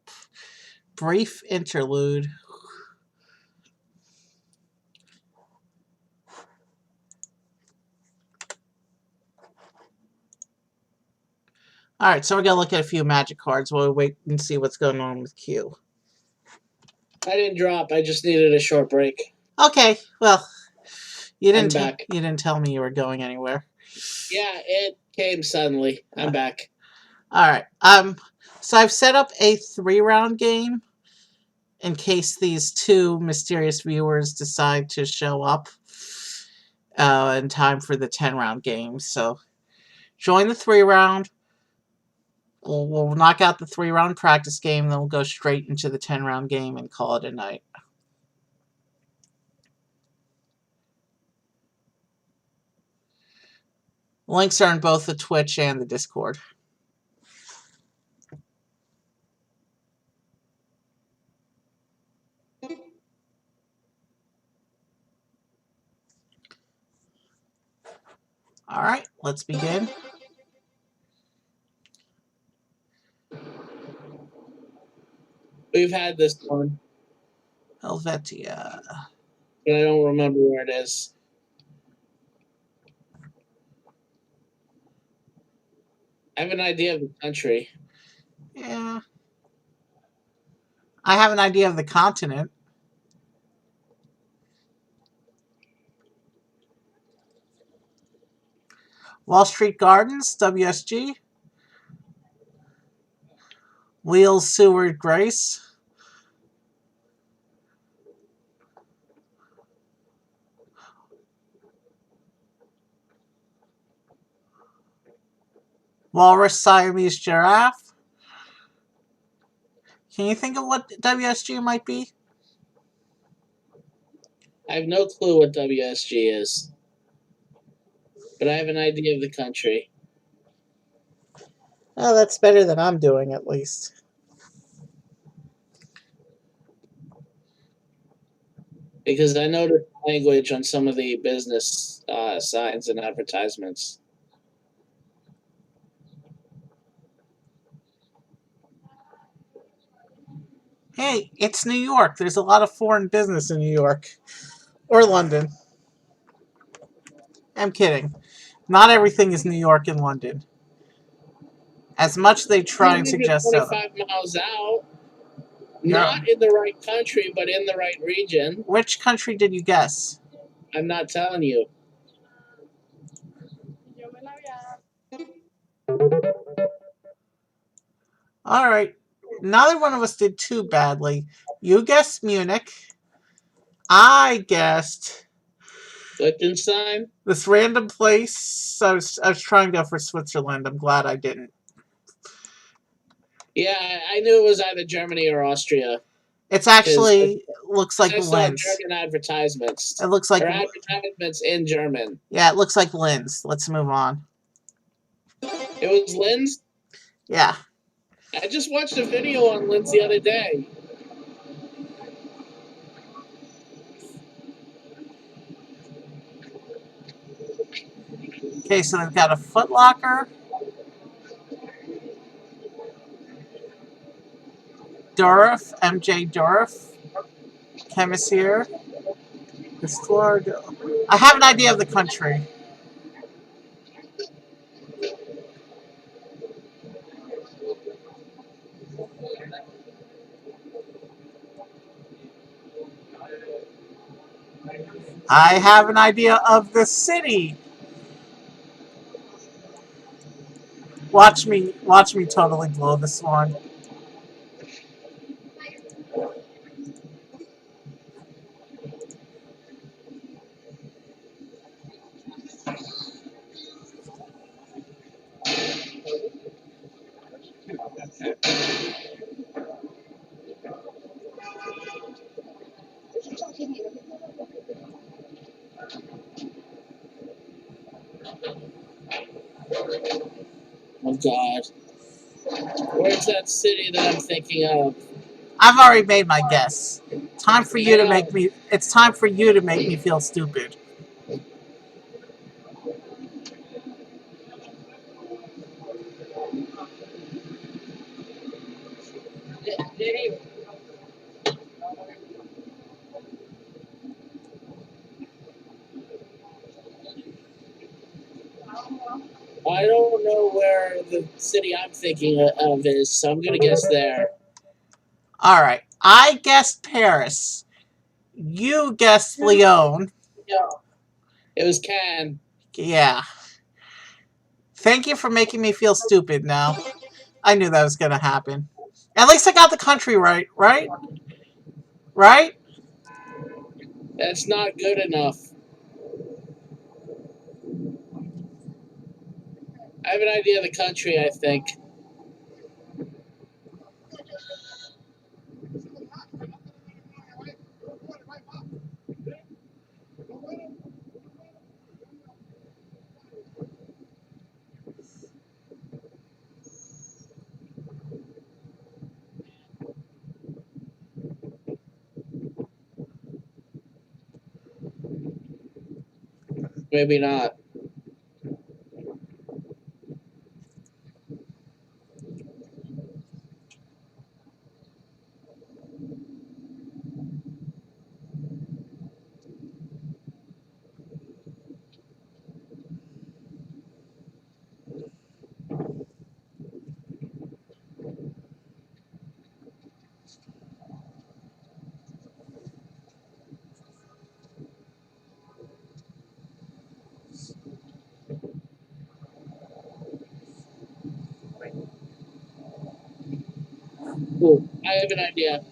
Brief interlude. Alright, so we're going to look at a few magic cards while we wait and see what's going on with Q. I didn't drop. I just needed a short break. Okay, well, you I'm didn't back. you didn't tell me you were going anywhere. Yeah, it came suddenly. I'm back. Alright, so I've set up a 3-round game in case these two mysterious viewers decide to show up in time for the 10-round game. So join the 3-round. We'll knock out the 3-round practice game, then we'll go straight into the 10-round game and call it a night. Links are in both the Twitch and the Discord. Alright, let's begin. We've had this one, Helvetia. but I don't remember where it is. I have an idea of the country. Yeah. I have an idea of the continent. Wall Street Gardens, WSG. Wheels, Seward, Grace. Walrus, Siamese Giraffe. Can you think of what WSG might be? I have no clue what WSG is, but I have an idea of the country. Oh, that's better than I'm doing, at least. Because I noticed language on some of the business signs and advertisements. Hey, it's New York. There's a lot of foreign business in New York. Or London. I'm kidding. Not everything is New York and London. As much they try and suggest so. 25 miles out. You're- Not in the right country, but in the right region. Which country did you guess? I'm not telling you. Alright. Neither one of us did too badly. You guessed Munich. I guessed Liechtenstein? this random place. I was trying to go for Switzerland. I'm glad I didn't. Yeah, I knew it was either Germany or Austria. It's actually looks like I saw Linz. German advertisements. It looks like Or advertisements in German. Yeah, it looks like Linz. Let's move on. It was Linz? Yeah. I just watched a video on Linz the other day. Okay, so they've got a Foot Locker, Durf, MJ Durf, Chemist here. I have an idea of the country. I have an idea of the city. Watch me totally blow this one. Oh God. Where's that city that I'm thinking of? I've already made my guess. Time for you I to know. make me. It's time for you to make me feel stupid. I don't know where the city I'm thinking of is, so I'm gonna guess there. All right. I guessed Paris. You guessed Lyon. It was Cannes. Yeah. Thank you for making me feel stupid now. I knew that was going to happen. At least I got the country right, right? Right? That's not good enough. I have an idea of the country, I think. Maybe not. Cool. I have an idea.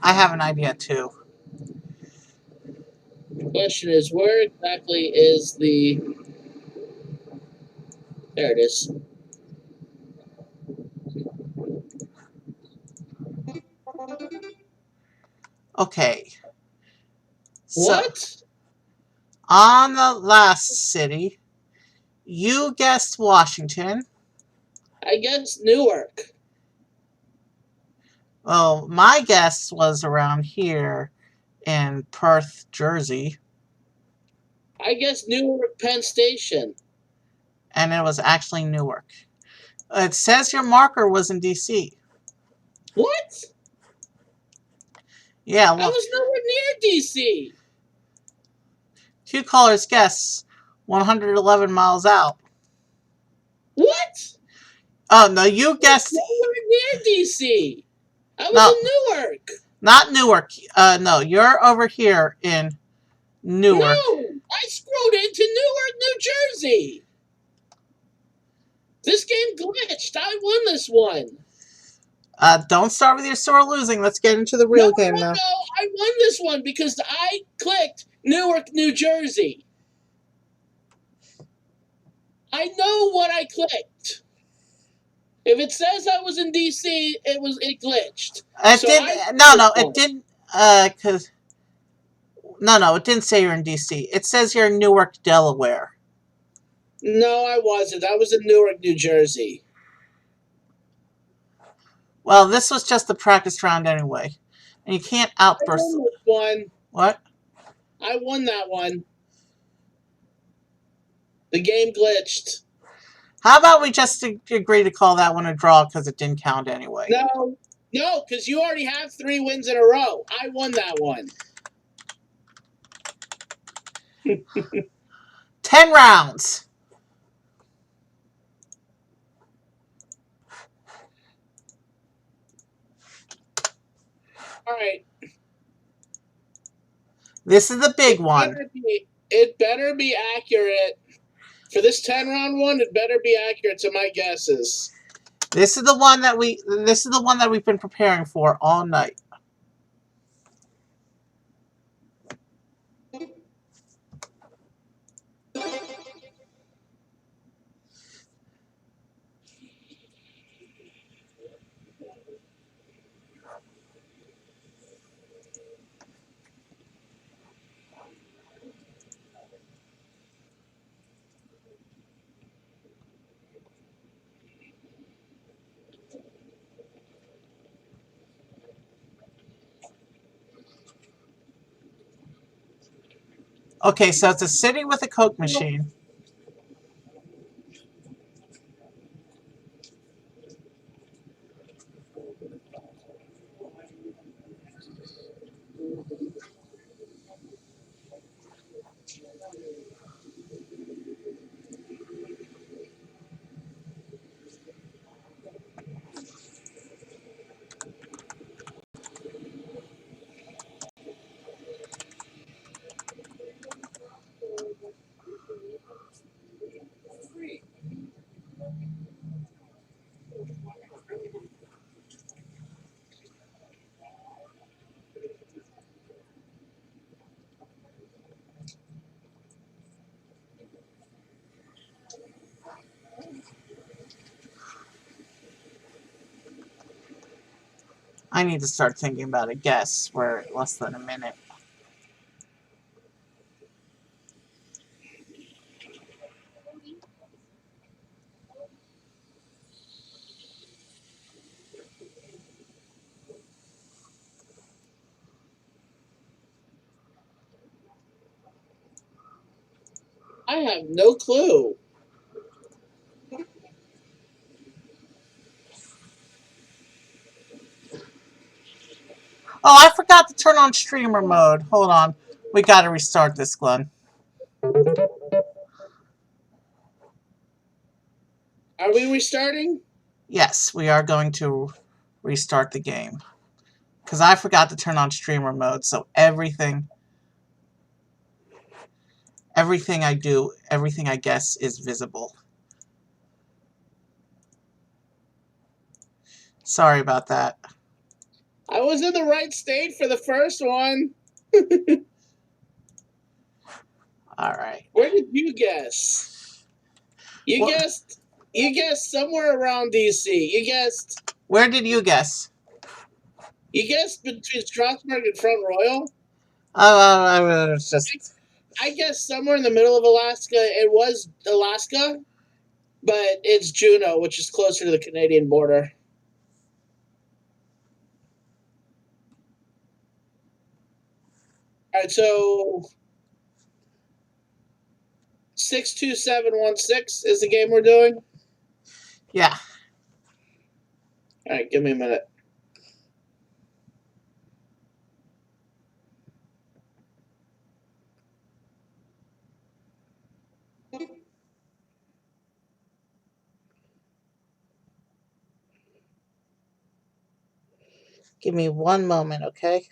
I have an idea too. The question is, where exactly is the... There it is. Okay. So, What? on the last city, you guessed Washington. I guess Newark. Well, my guess was around here in Perth, Jersey, I guess Newark Penn Station. and it was actually Newark. It says your marker was in DC. What? Yeah, I look. was nowhere near DC. Two callers guess 111 miles out. What? Oh, no, you guessed. Nowhere near DC. I was No, in Newark. not Newark. No, you're over here in Newark. No, I screwed into Newark, New Jersey. This game glitched. I won this one. Don't start with your sore losing. Let's get into the No, real game no, now. no. I won this one because I clicked Newark, New Jersey. I know what I clicked. If it says I was in DC, it glitched. It So did. No, it didn't. Cause no, it didn't say you're in DC. It says you're in Newark, Delaware. No, I wasn't. I was in Newark, New Jersey. Well, this was just the practice round anyway. And you can't I outburst. won this one. What? I won that one. The game glitched. How about we just agree to call that one a draw because it didn't count anyway? No, because you already have 3 wins in a row. I won that one. 10 rounds. All right. This is the big one. It better be accurate. For this 10-round one, it better be accurate to my guesses. This is the one that we've been preparing for all night. Okay, so it's a city with a Coke machine. I need to start thinking about a guess. We're at less than a minute. I have no clue. Oh, I forgot to turn on streamer mode. Hold on. We gotta restart this, Glenn. Are we restarting? Yes, we are going to restart the game. Because I forgot to turn on streamer mode, so everything I do, everything I guess is visible. Sorry about that. I was in the right state for the first one. Alright. Where did you guess? You What? guessed somewhere around DC. Where did you guess? You guessed between Strasbourg and Front Royal. I was just... I guessed somewhere in the middle of Alaska. It was Alaska, but it's Juneau, which is closer to the Canadian border. All right, so 62716 is the game we're doing. Yeah. All right, give me a minute. Give me one moment, okay?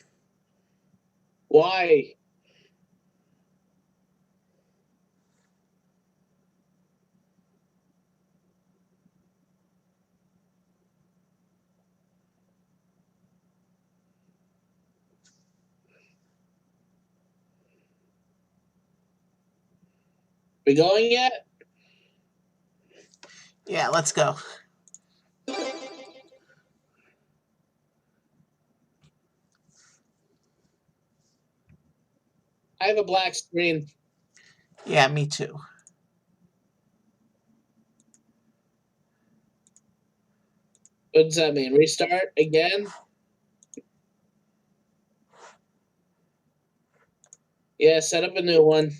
Why? We going yet? Yeah, let's go. I have a black screen. Yeah, me too. What does that mean? Restart again? Yeah, set up a new one.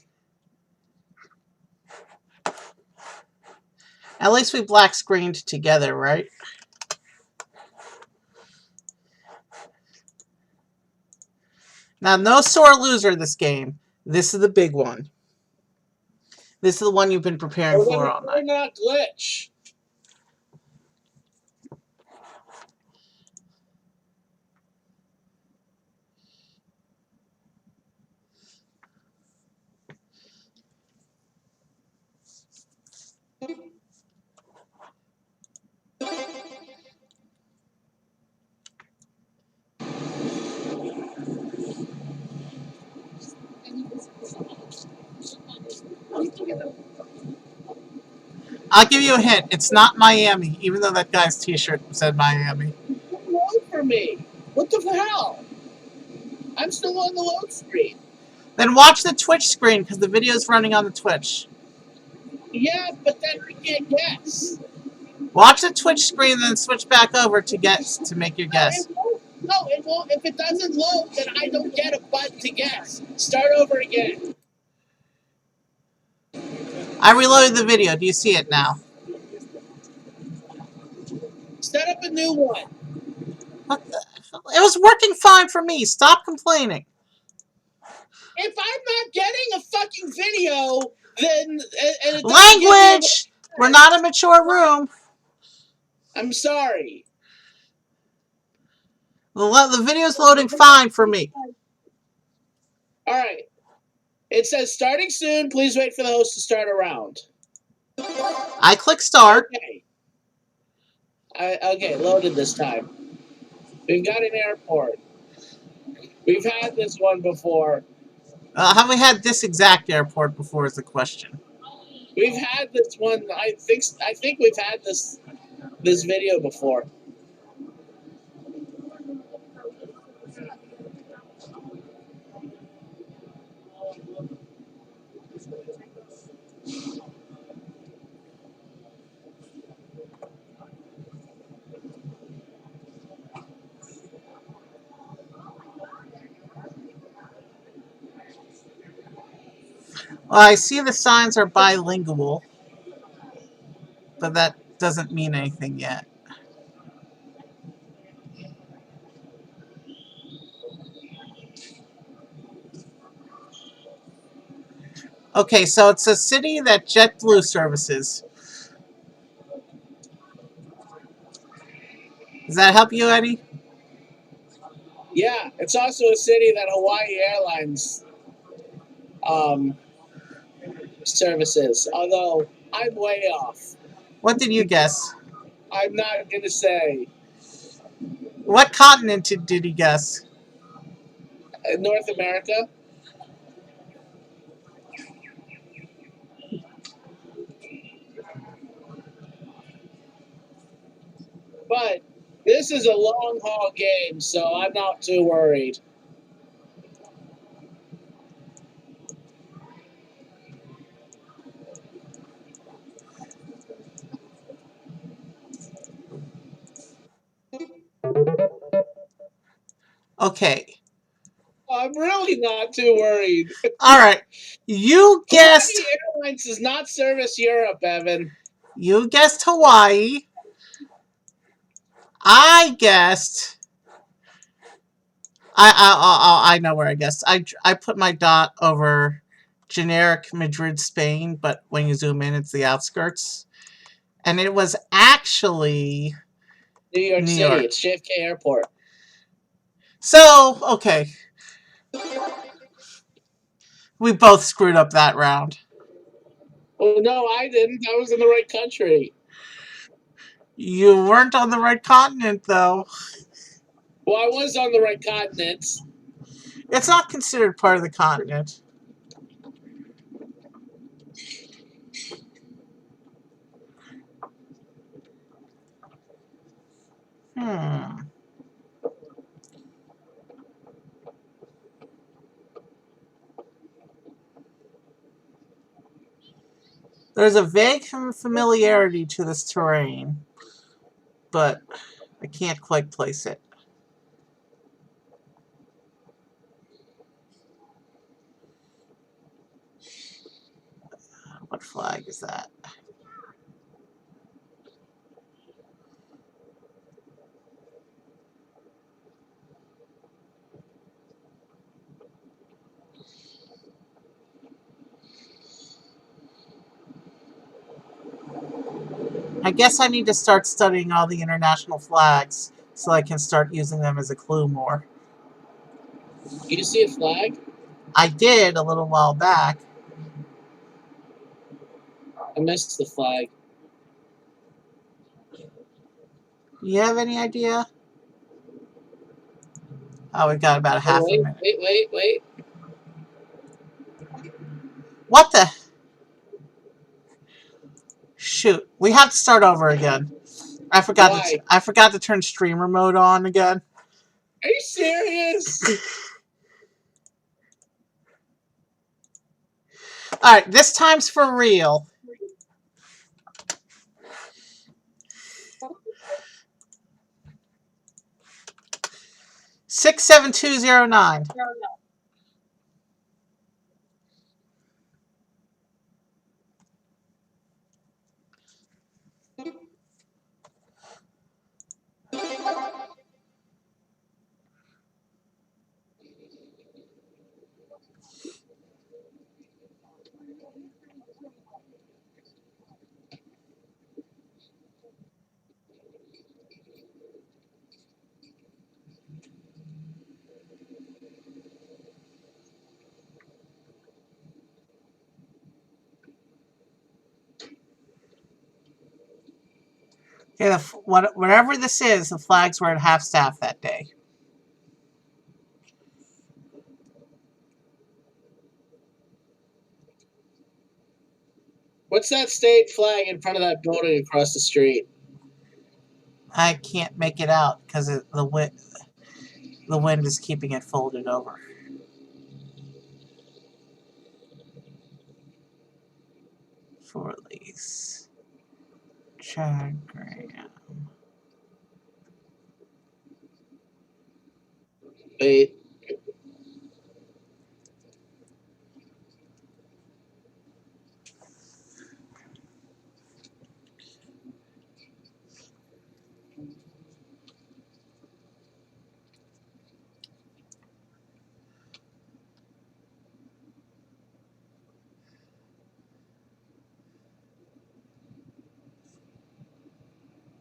At least we black screened together, right? Now, no sore loser this game. This is the big one. This is the one you've been preparing for all night. Not glitch. I'll give you a hint. It's not Miami, even though that guy's t-shirt said Miami. Load for me. What the hell? I'm still on the load screen. Then watch the Twitch screen, because the video's running on the Twitch. Yeah, but then I can't guess. Watch the Twitch screen, then switch back over to make your guess. No, it won't. If it doesn't load, then I don't get a button to guess. Start over again. I reloaded the video. Do you see it now? Set up a new one. What the? It was working fine for me. Stop complaining. If I'm not getting a fucking video, then and it Language! We're not a mature room. I'm sorry. The video's loading fine for me. All right. It says starting soon. Please wait for the host to start a round. I click start. Okay. Okay, loaded this time. We've got an airport. We've had this one before. Have we had this exact airport before is the question. We've had this one. I think we've had this video before. Well, I see the signs are bilingual, but that doesn't mean anything yet. Okay, so it's a city that JetBlue services. Does that help you, Eddie? Yeah, it's also a city that Hawaii Airlines services. Although I'm way off. What did you guess? I'm not gonna say. What continent did he guess? North America. But this is a long haul game, so I'm not too worried. Okay. I'm really not too worried. All right. You guessed. Hawaii Airlines does not service Europe, Evan. You guessed Hawaii. I guessed. I know where I guessed. I put my dot over generic Madrid, Spain, but when you zoom in, it's the outskirts. And it was actually New York New City. York. It's JFK Airport. So, okay. We both screwed up that round. Oh, no, I didn't. I was in the right country. You weren't on the right continent, though. Well, I was on the right continent. It's not considered part of the continent. There's a vague familiarity to this terrain, but I can't quite place it. What flag is that? I guess I need to start studying all the international flags so I can start using them as a clue more. You see a flag? I did a little while back. I missed the flag. You have any idea? Oh, we've got about a Oh, half a wait, minute. wait. What the? Shoot, we have to start over again. I forgot Why? to turn streamer mode on again. Are you serious? All right, this time's for real. Six 67209. Okay, whatever this is, the flags were at half staff that day. What's that state flag in front of that building across the street? I can't make it out because the wind is keeping it folded over. For these. Chagram. Wait.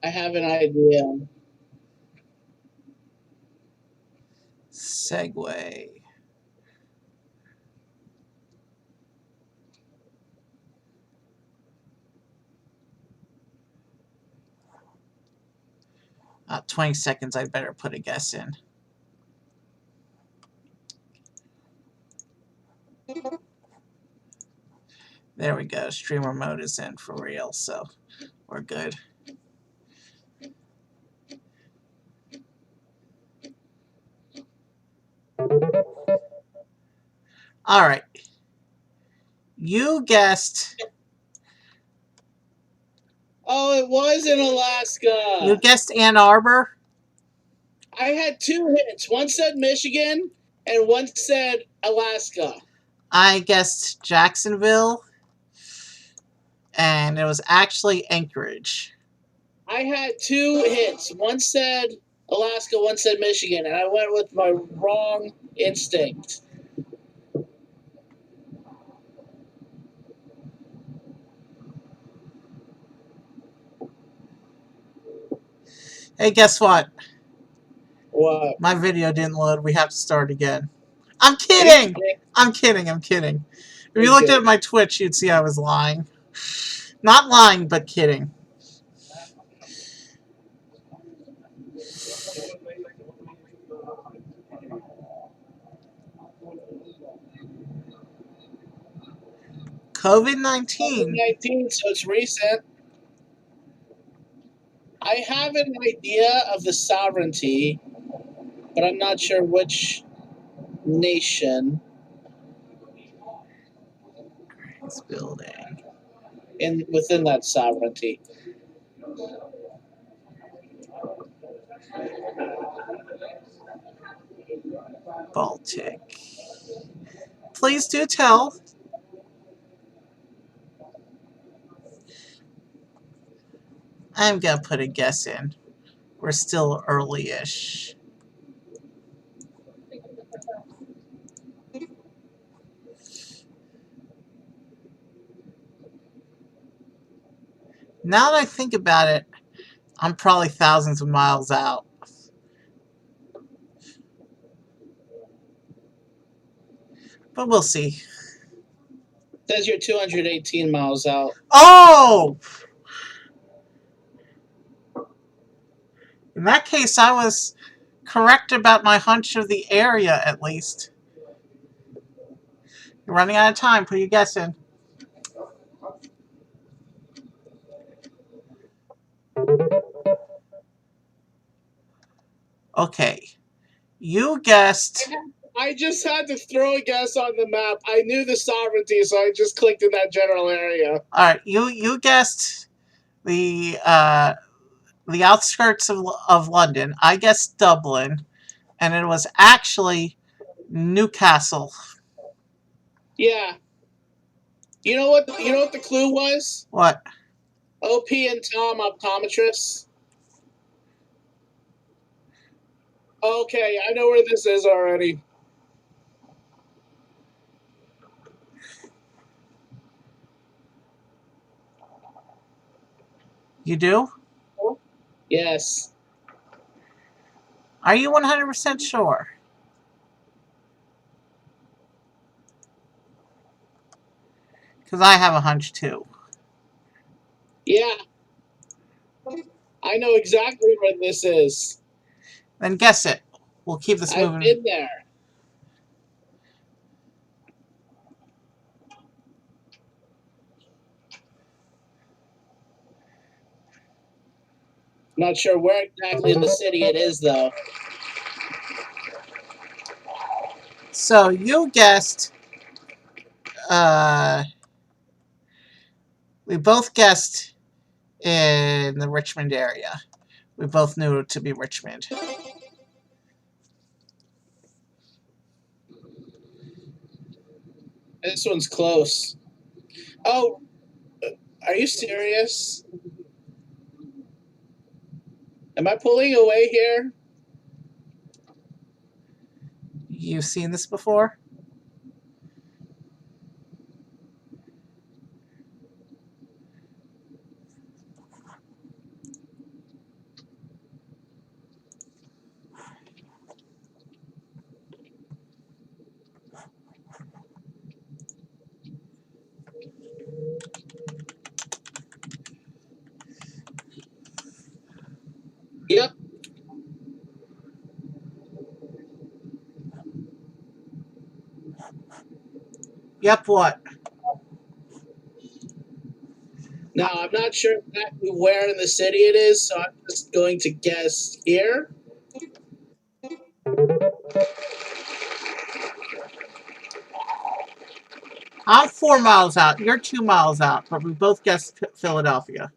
I have an idea. Segway. 20 seconds, I'd better put a guess in. There we go. Streamer mode is in for real, so we're good. All right. You guessed. Oh, it was in Alaska. You guessed Ann Arbor. I had two hits. One said Michigan, and one said Alaska. I guessed Jacksonville, and it was actually Anchorage. I had two hits. One said Alaska, one said Michigan, and I went with my wrong instinct. Hey, guess what? What? My video didn't load. We have to start again. I'm kidding! I'm kidding. If you looked at my Twitch, you'd see I was lying. Not lying, but kidding. COVID-19. COVID-19, so it's recent. I have an idea of the sovereignty, but I'm not sure which nation This building. within that sovereignty. Baltic. Please do tell. I'm gonna put a guess in. We're still early-ish. Now that I think about it, I'm probably thousands of miles out. But we'll see. Says you're 218 miles out. Oh! In that case, I was correct about my hunch of the area, at least. You're running out of time. Put your guess in. Okay. You guessed... I just had to throw a guess on the map. I knew the sovereignty, so I just clicked in that general area. Alright, you guessed the outskirts of London. I guessed Dublin. And it was actually Newcastle. Yeah. You know what the clue was? What? OP and Tom optometrists. Okay, I know where this is already. You do? Yes. Are you 100% sure? Because I have a hunch too. Yeah. I know exactly where this is. Then guess it. We'll keep this I've moving. been there. Not sure where exactly in the city it is, though. So you guessed... we both guessed in the Richmond area. We both knew it to be Richmond. This one's close. Oh, are you serious? Am I pulling away here? You've seen this before? Yep. Yep, what? Now, I'm not sure exactly where in the city it is, so I'm just going to guess here. I'm 4 miles out. You're 2 miles out, but we both guessed Philadelphia.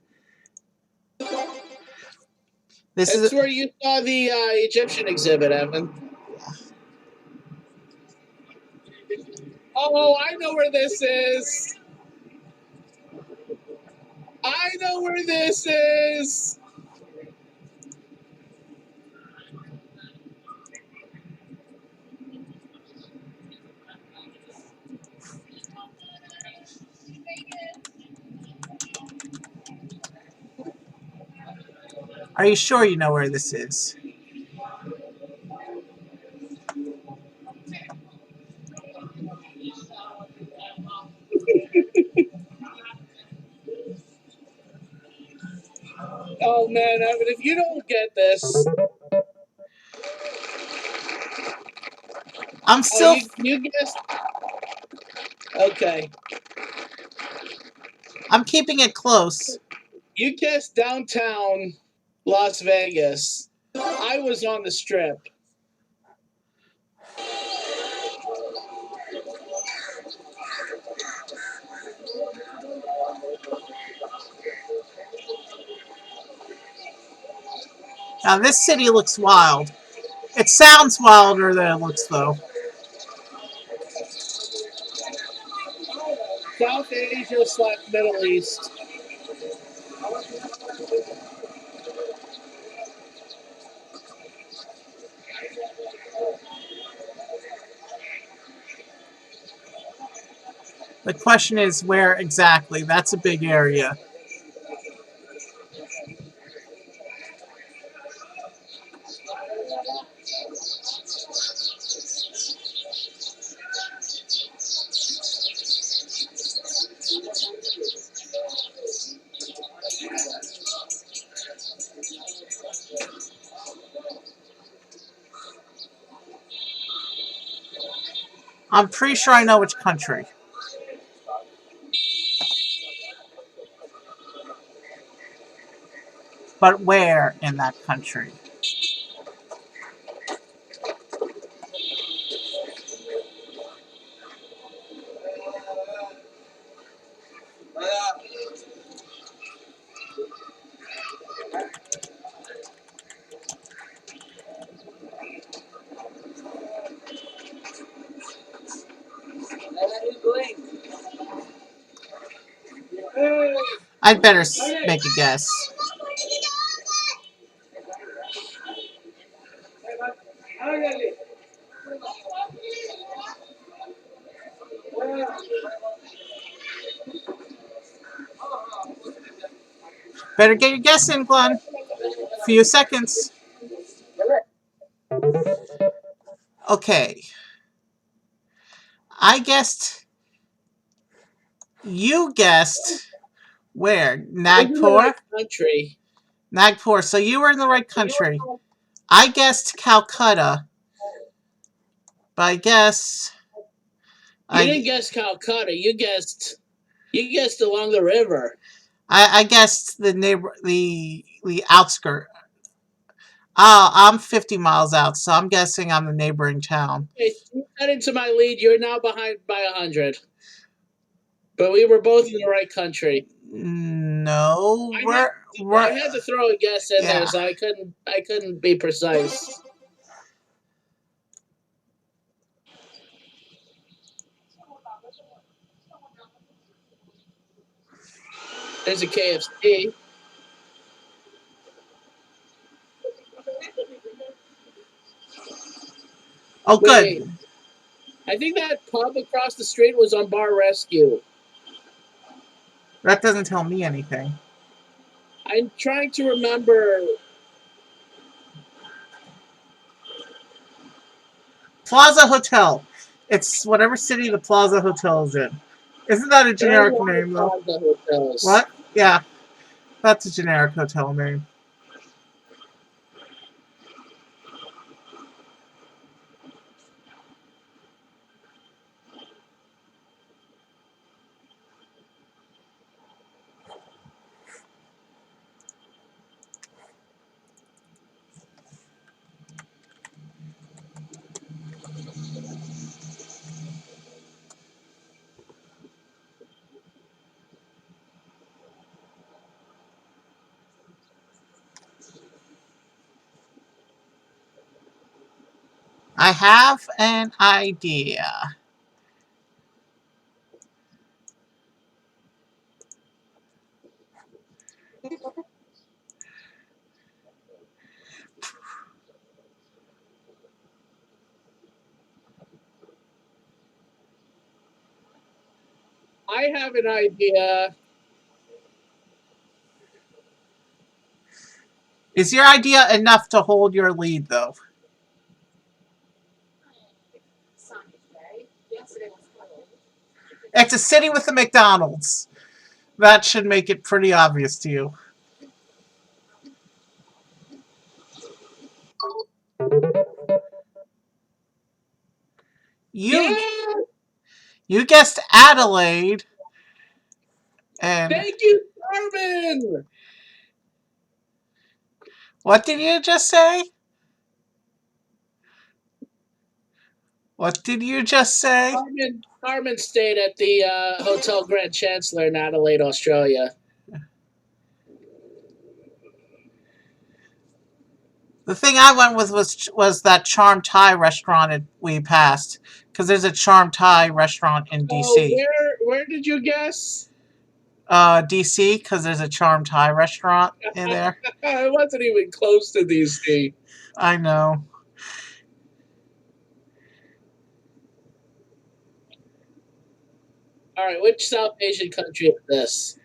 This That's is... where you saw the Egyptian exhibit, Evan. Oh, I know where this is. I know where this is. Are you sure you know where this is? Oh man, Evan, if you don't get this, I'm still... you guessed. Okay, I'm keeping it close. you guessed downtown Las Vegas. I was on the Strip. Now this city looks wild. It sounds wilder than it looks, though. South Asia / Middle East. The question is where exactly. That's a big area. I'm pretty sure I know which country. But where in that country? I'd better make a guess. Better get your guess in, Glenn. Few seconds. Okay. I guessed. You guessed where? I was in the Nagpur? right country. Nagpur. So you were in the right country. I guessed Calcutta. But I guess. You didn't guess Calcutta. You guessed along the river. I guessed the outskirt. I'm 50 miles out, so I'm guessing I'm the neighboring town. Okay, you got into my lead. You're now behind by 100. But we were both in the right country. No, I had to throw a guess in Yeah. there, so I couldn't be precise. There's a KFC. Oh, good. Wait, I think that pub across the street was on Bar Rescue. That doesn't tell me anything. I'm trying to remember. Plaza Hotel. It's whatever city the Plaza Hotel is in. Isn't that a There are a generic lot of name, though? Plaza hotels. What? Yeah, that's a generic hotel name. I have an idea. I have an idea. Is your idea enough to hold your lead, though? It's a city with a McDonald's. That should make it pretty obvious to you. You guessed Adelaide. And Thank you, Carmen. what did you just say? What did you just say? Carmen stayed at the Hotel Grand Chancellor in Adelaide, Australia. The thing I went with was that Charm Thai restaurant we passed, because there's a Charm Thai restaurant in Oh, DC. where did you guess? DC, because there's a Charm Thai restaurant in there. I wasn't even close to DC. I know. All right, which South Asian country is this?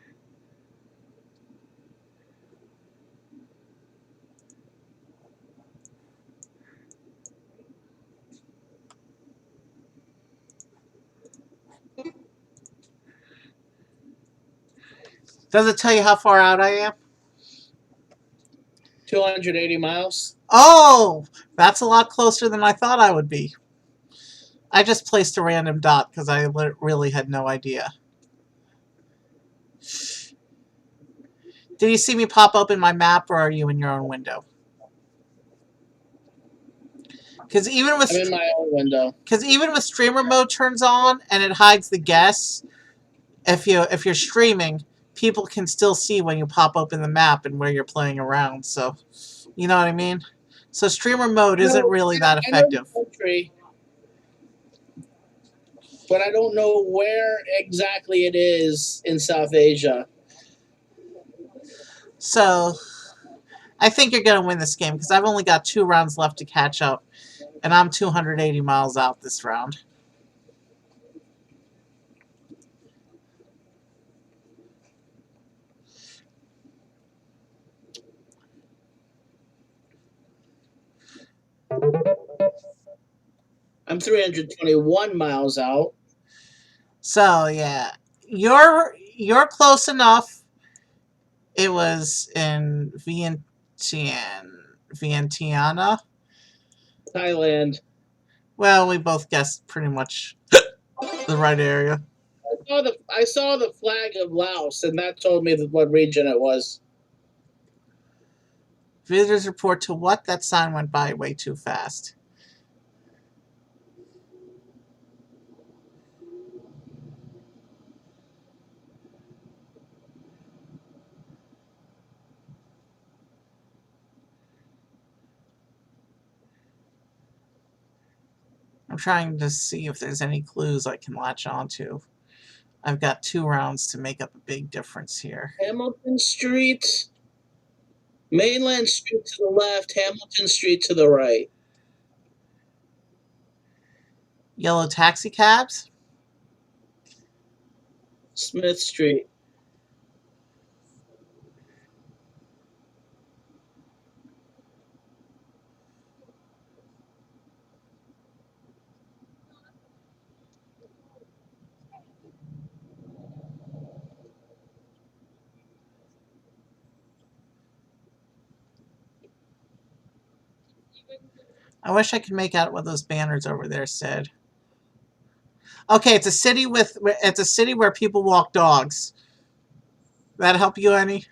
Does it tell you how far out I am? 280 miles. Oh, that's a lot closer than I thought I would be. I just placed a random dot because I really had no idea. Did you see me pop open my map, or are you in your own window? Because even I'm in my own window. with streamer mode turns on and it hides the guests, if you're streaming, people can still see when you pop open the map and where you're playing around. So, you know what I mean? So streamer mode isn't really that I know the effective. country, but I don't know where exactly it is in South Asia. So, I think you're going to win this game because I've only got 2 rounds left to catch up, and I'm 280 miles out this round. I'm 321 miles out. So, yeah. You're close enough. It was in Vientiane. Thailand. Well, we both guessed pretty much the right area. I saw the flag of Laos, and that told me what region it was. Visitors report to what? That sign went by way too fast. I'm trying to see if there's any clues I can latch onto. I've got 2 rounds to make up a big difference here. Hamilton Street, Mainland Street to the left, Hamilton Street to the right. Yellow taxi cabs? Smith Street. I wish I could make out what those banners over there said. Okay, it's a city where people walk dogs. That help you any?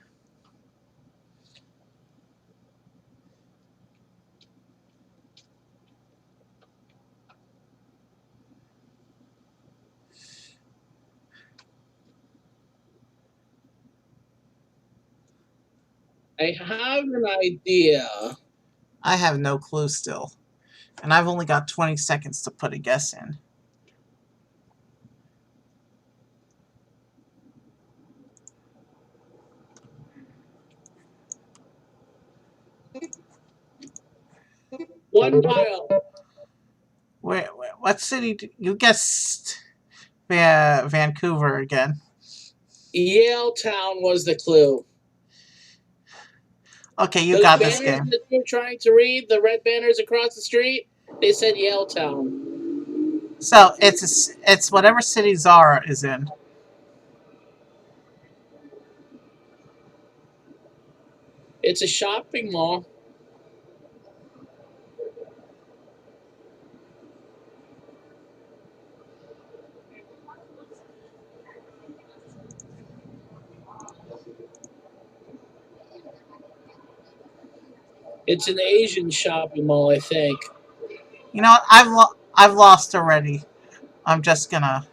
I have an idea. I have no clue still. And I've only got 20 seconds to put a guess in. One mile. What city did you guessed? Vancouver again. Yale Town was the clue. Okay, you Those got this banners game. that you were trying to read, the red banners across the street, they said Yale Town. So it's whatever city Zara is in. It's a shopping mall. It's an Asian shopping mall, I think. You know what? I've lost already. I'm just gonna.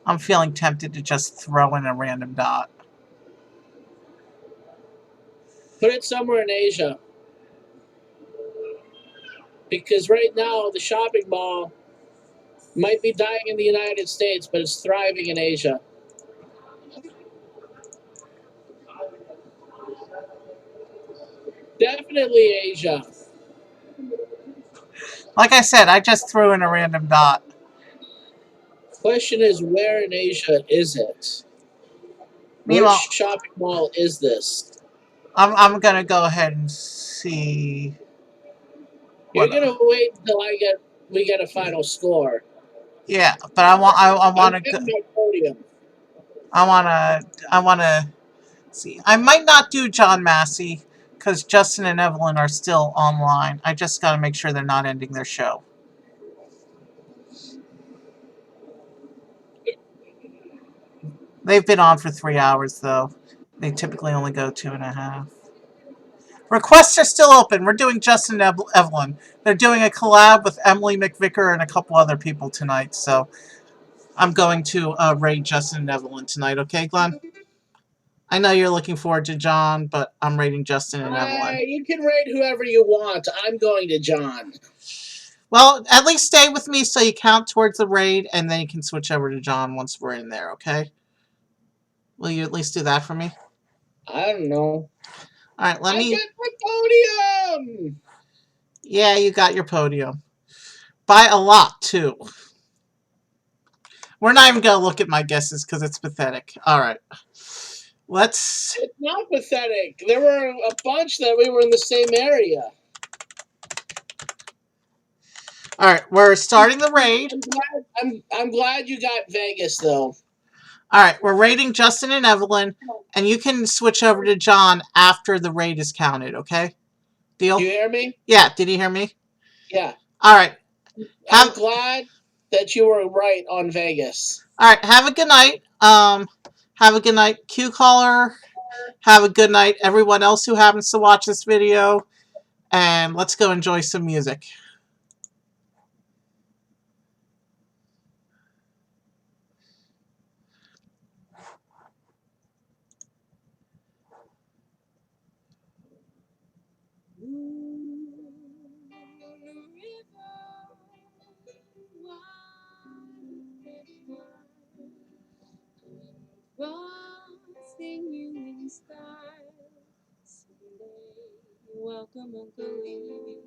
I'm feeling tempted to just throw in a random dot. Put it somewhere in Asia. Because right now, the shopping mall might be dying in the United States, but it's thriving in Asia. Definitely Asia. Like I said, I just threw in a random dot. Question is, where in Asia is it? Which Meanwhile, shopping mall is this? I'm gonna go ahead and see You're what. gonna wait until we get a final score. Yeah, but I I'm want to getting my podium. I want to see. I might not do John Massey because Justin and Evelyn are still online. I just got to make sure they're not ending their show. They've been on for 3 hours though. They typically only go 2.5. Requests are still open. We're doing Justin and Evelyn. They're doing a collab with Emily McVicker and a couple other people tonight. So I'm going to raid Justin and Evelyn tonight. Okay, Glenn? I know you're looking forward to John, but I'm raiding Justin and Evelyn. You can rate whoever you want. I'm going to John. Well, at least stay with me so you count towards the raid, and then you can switch over to John once we're in there, okay? Will you at least do that for me? I don't know. All right, let I me... get my podium! Yeah, you got your podium. By a lot, too. We're not even going to look at my guesses because it's pathetic. All right. Let's... It's not pathetic. There were a bunch that we were in the same area. All right, we're starting the raid. I'm glad you got Vegas, though. All right, we're raiding Justin and Evelyn, and you can switch over to John after the raid is counted, okay? Deal? Do you hear me? Yeah, did you hear me? Yeah. All right. I'm glad that you were right on Vegas. All right, have a good night. Have a good night, Q caller. Have a good night, everyone else who happens to watch this video. And let's go enjoy some music. Crossing you in style. Someday, welcome Uncle Lee.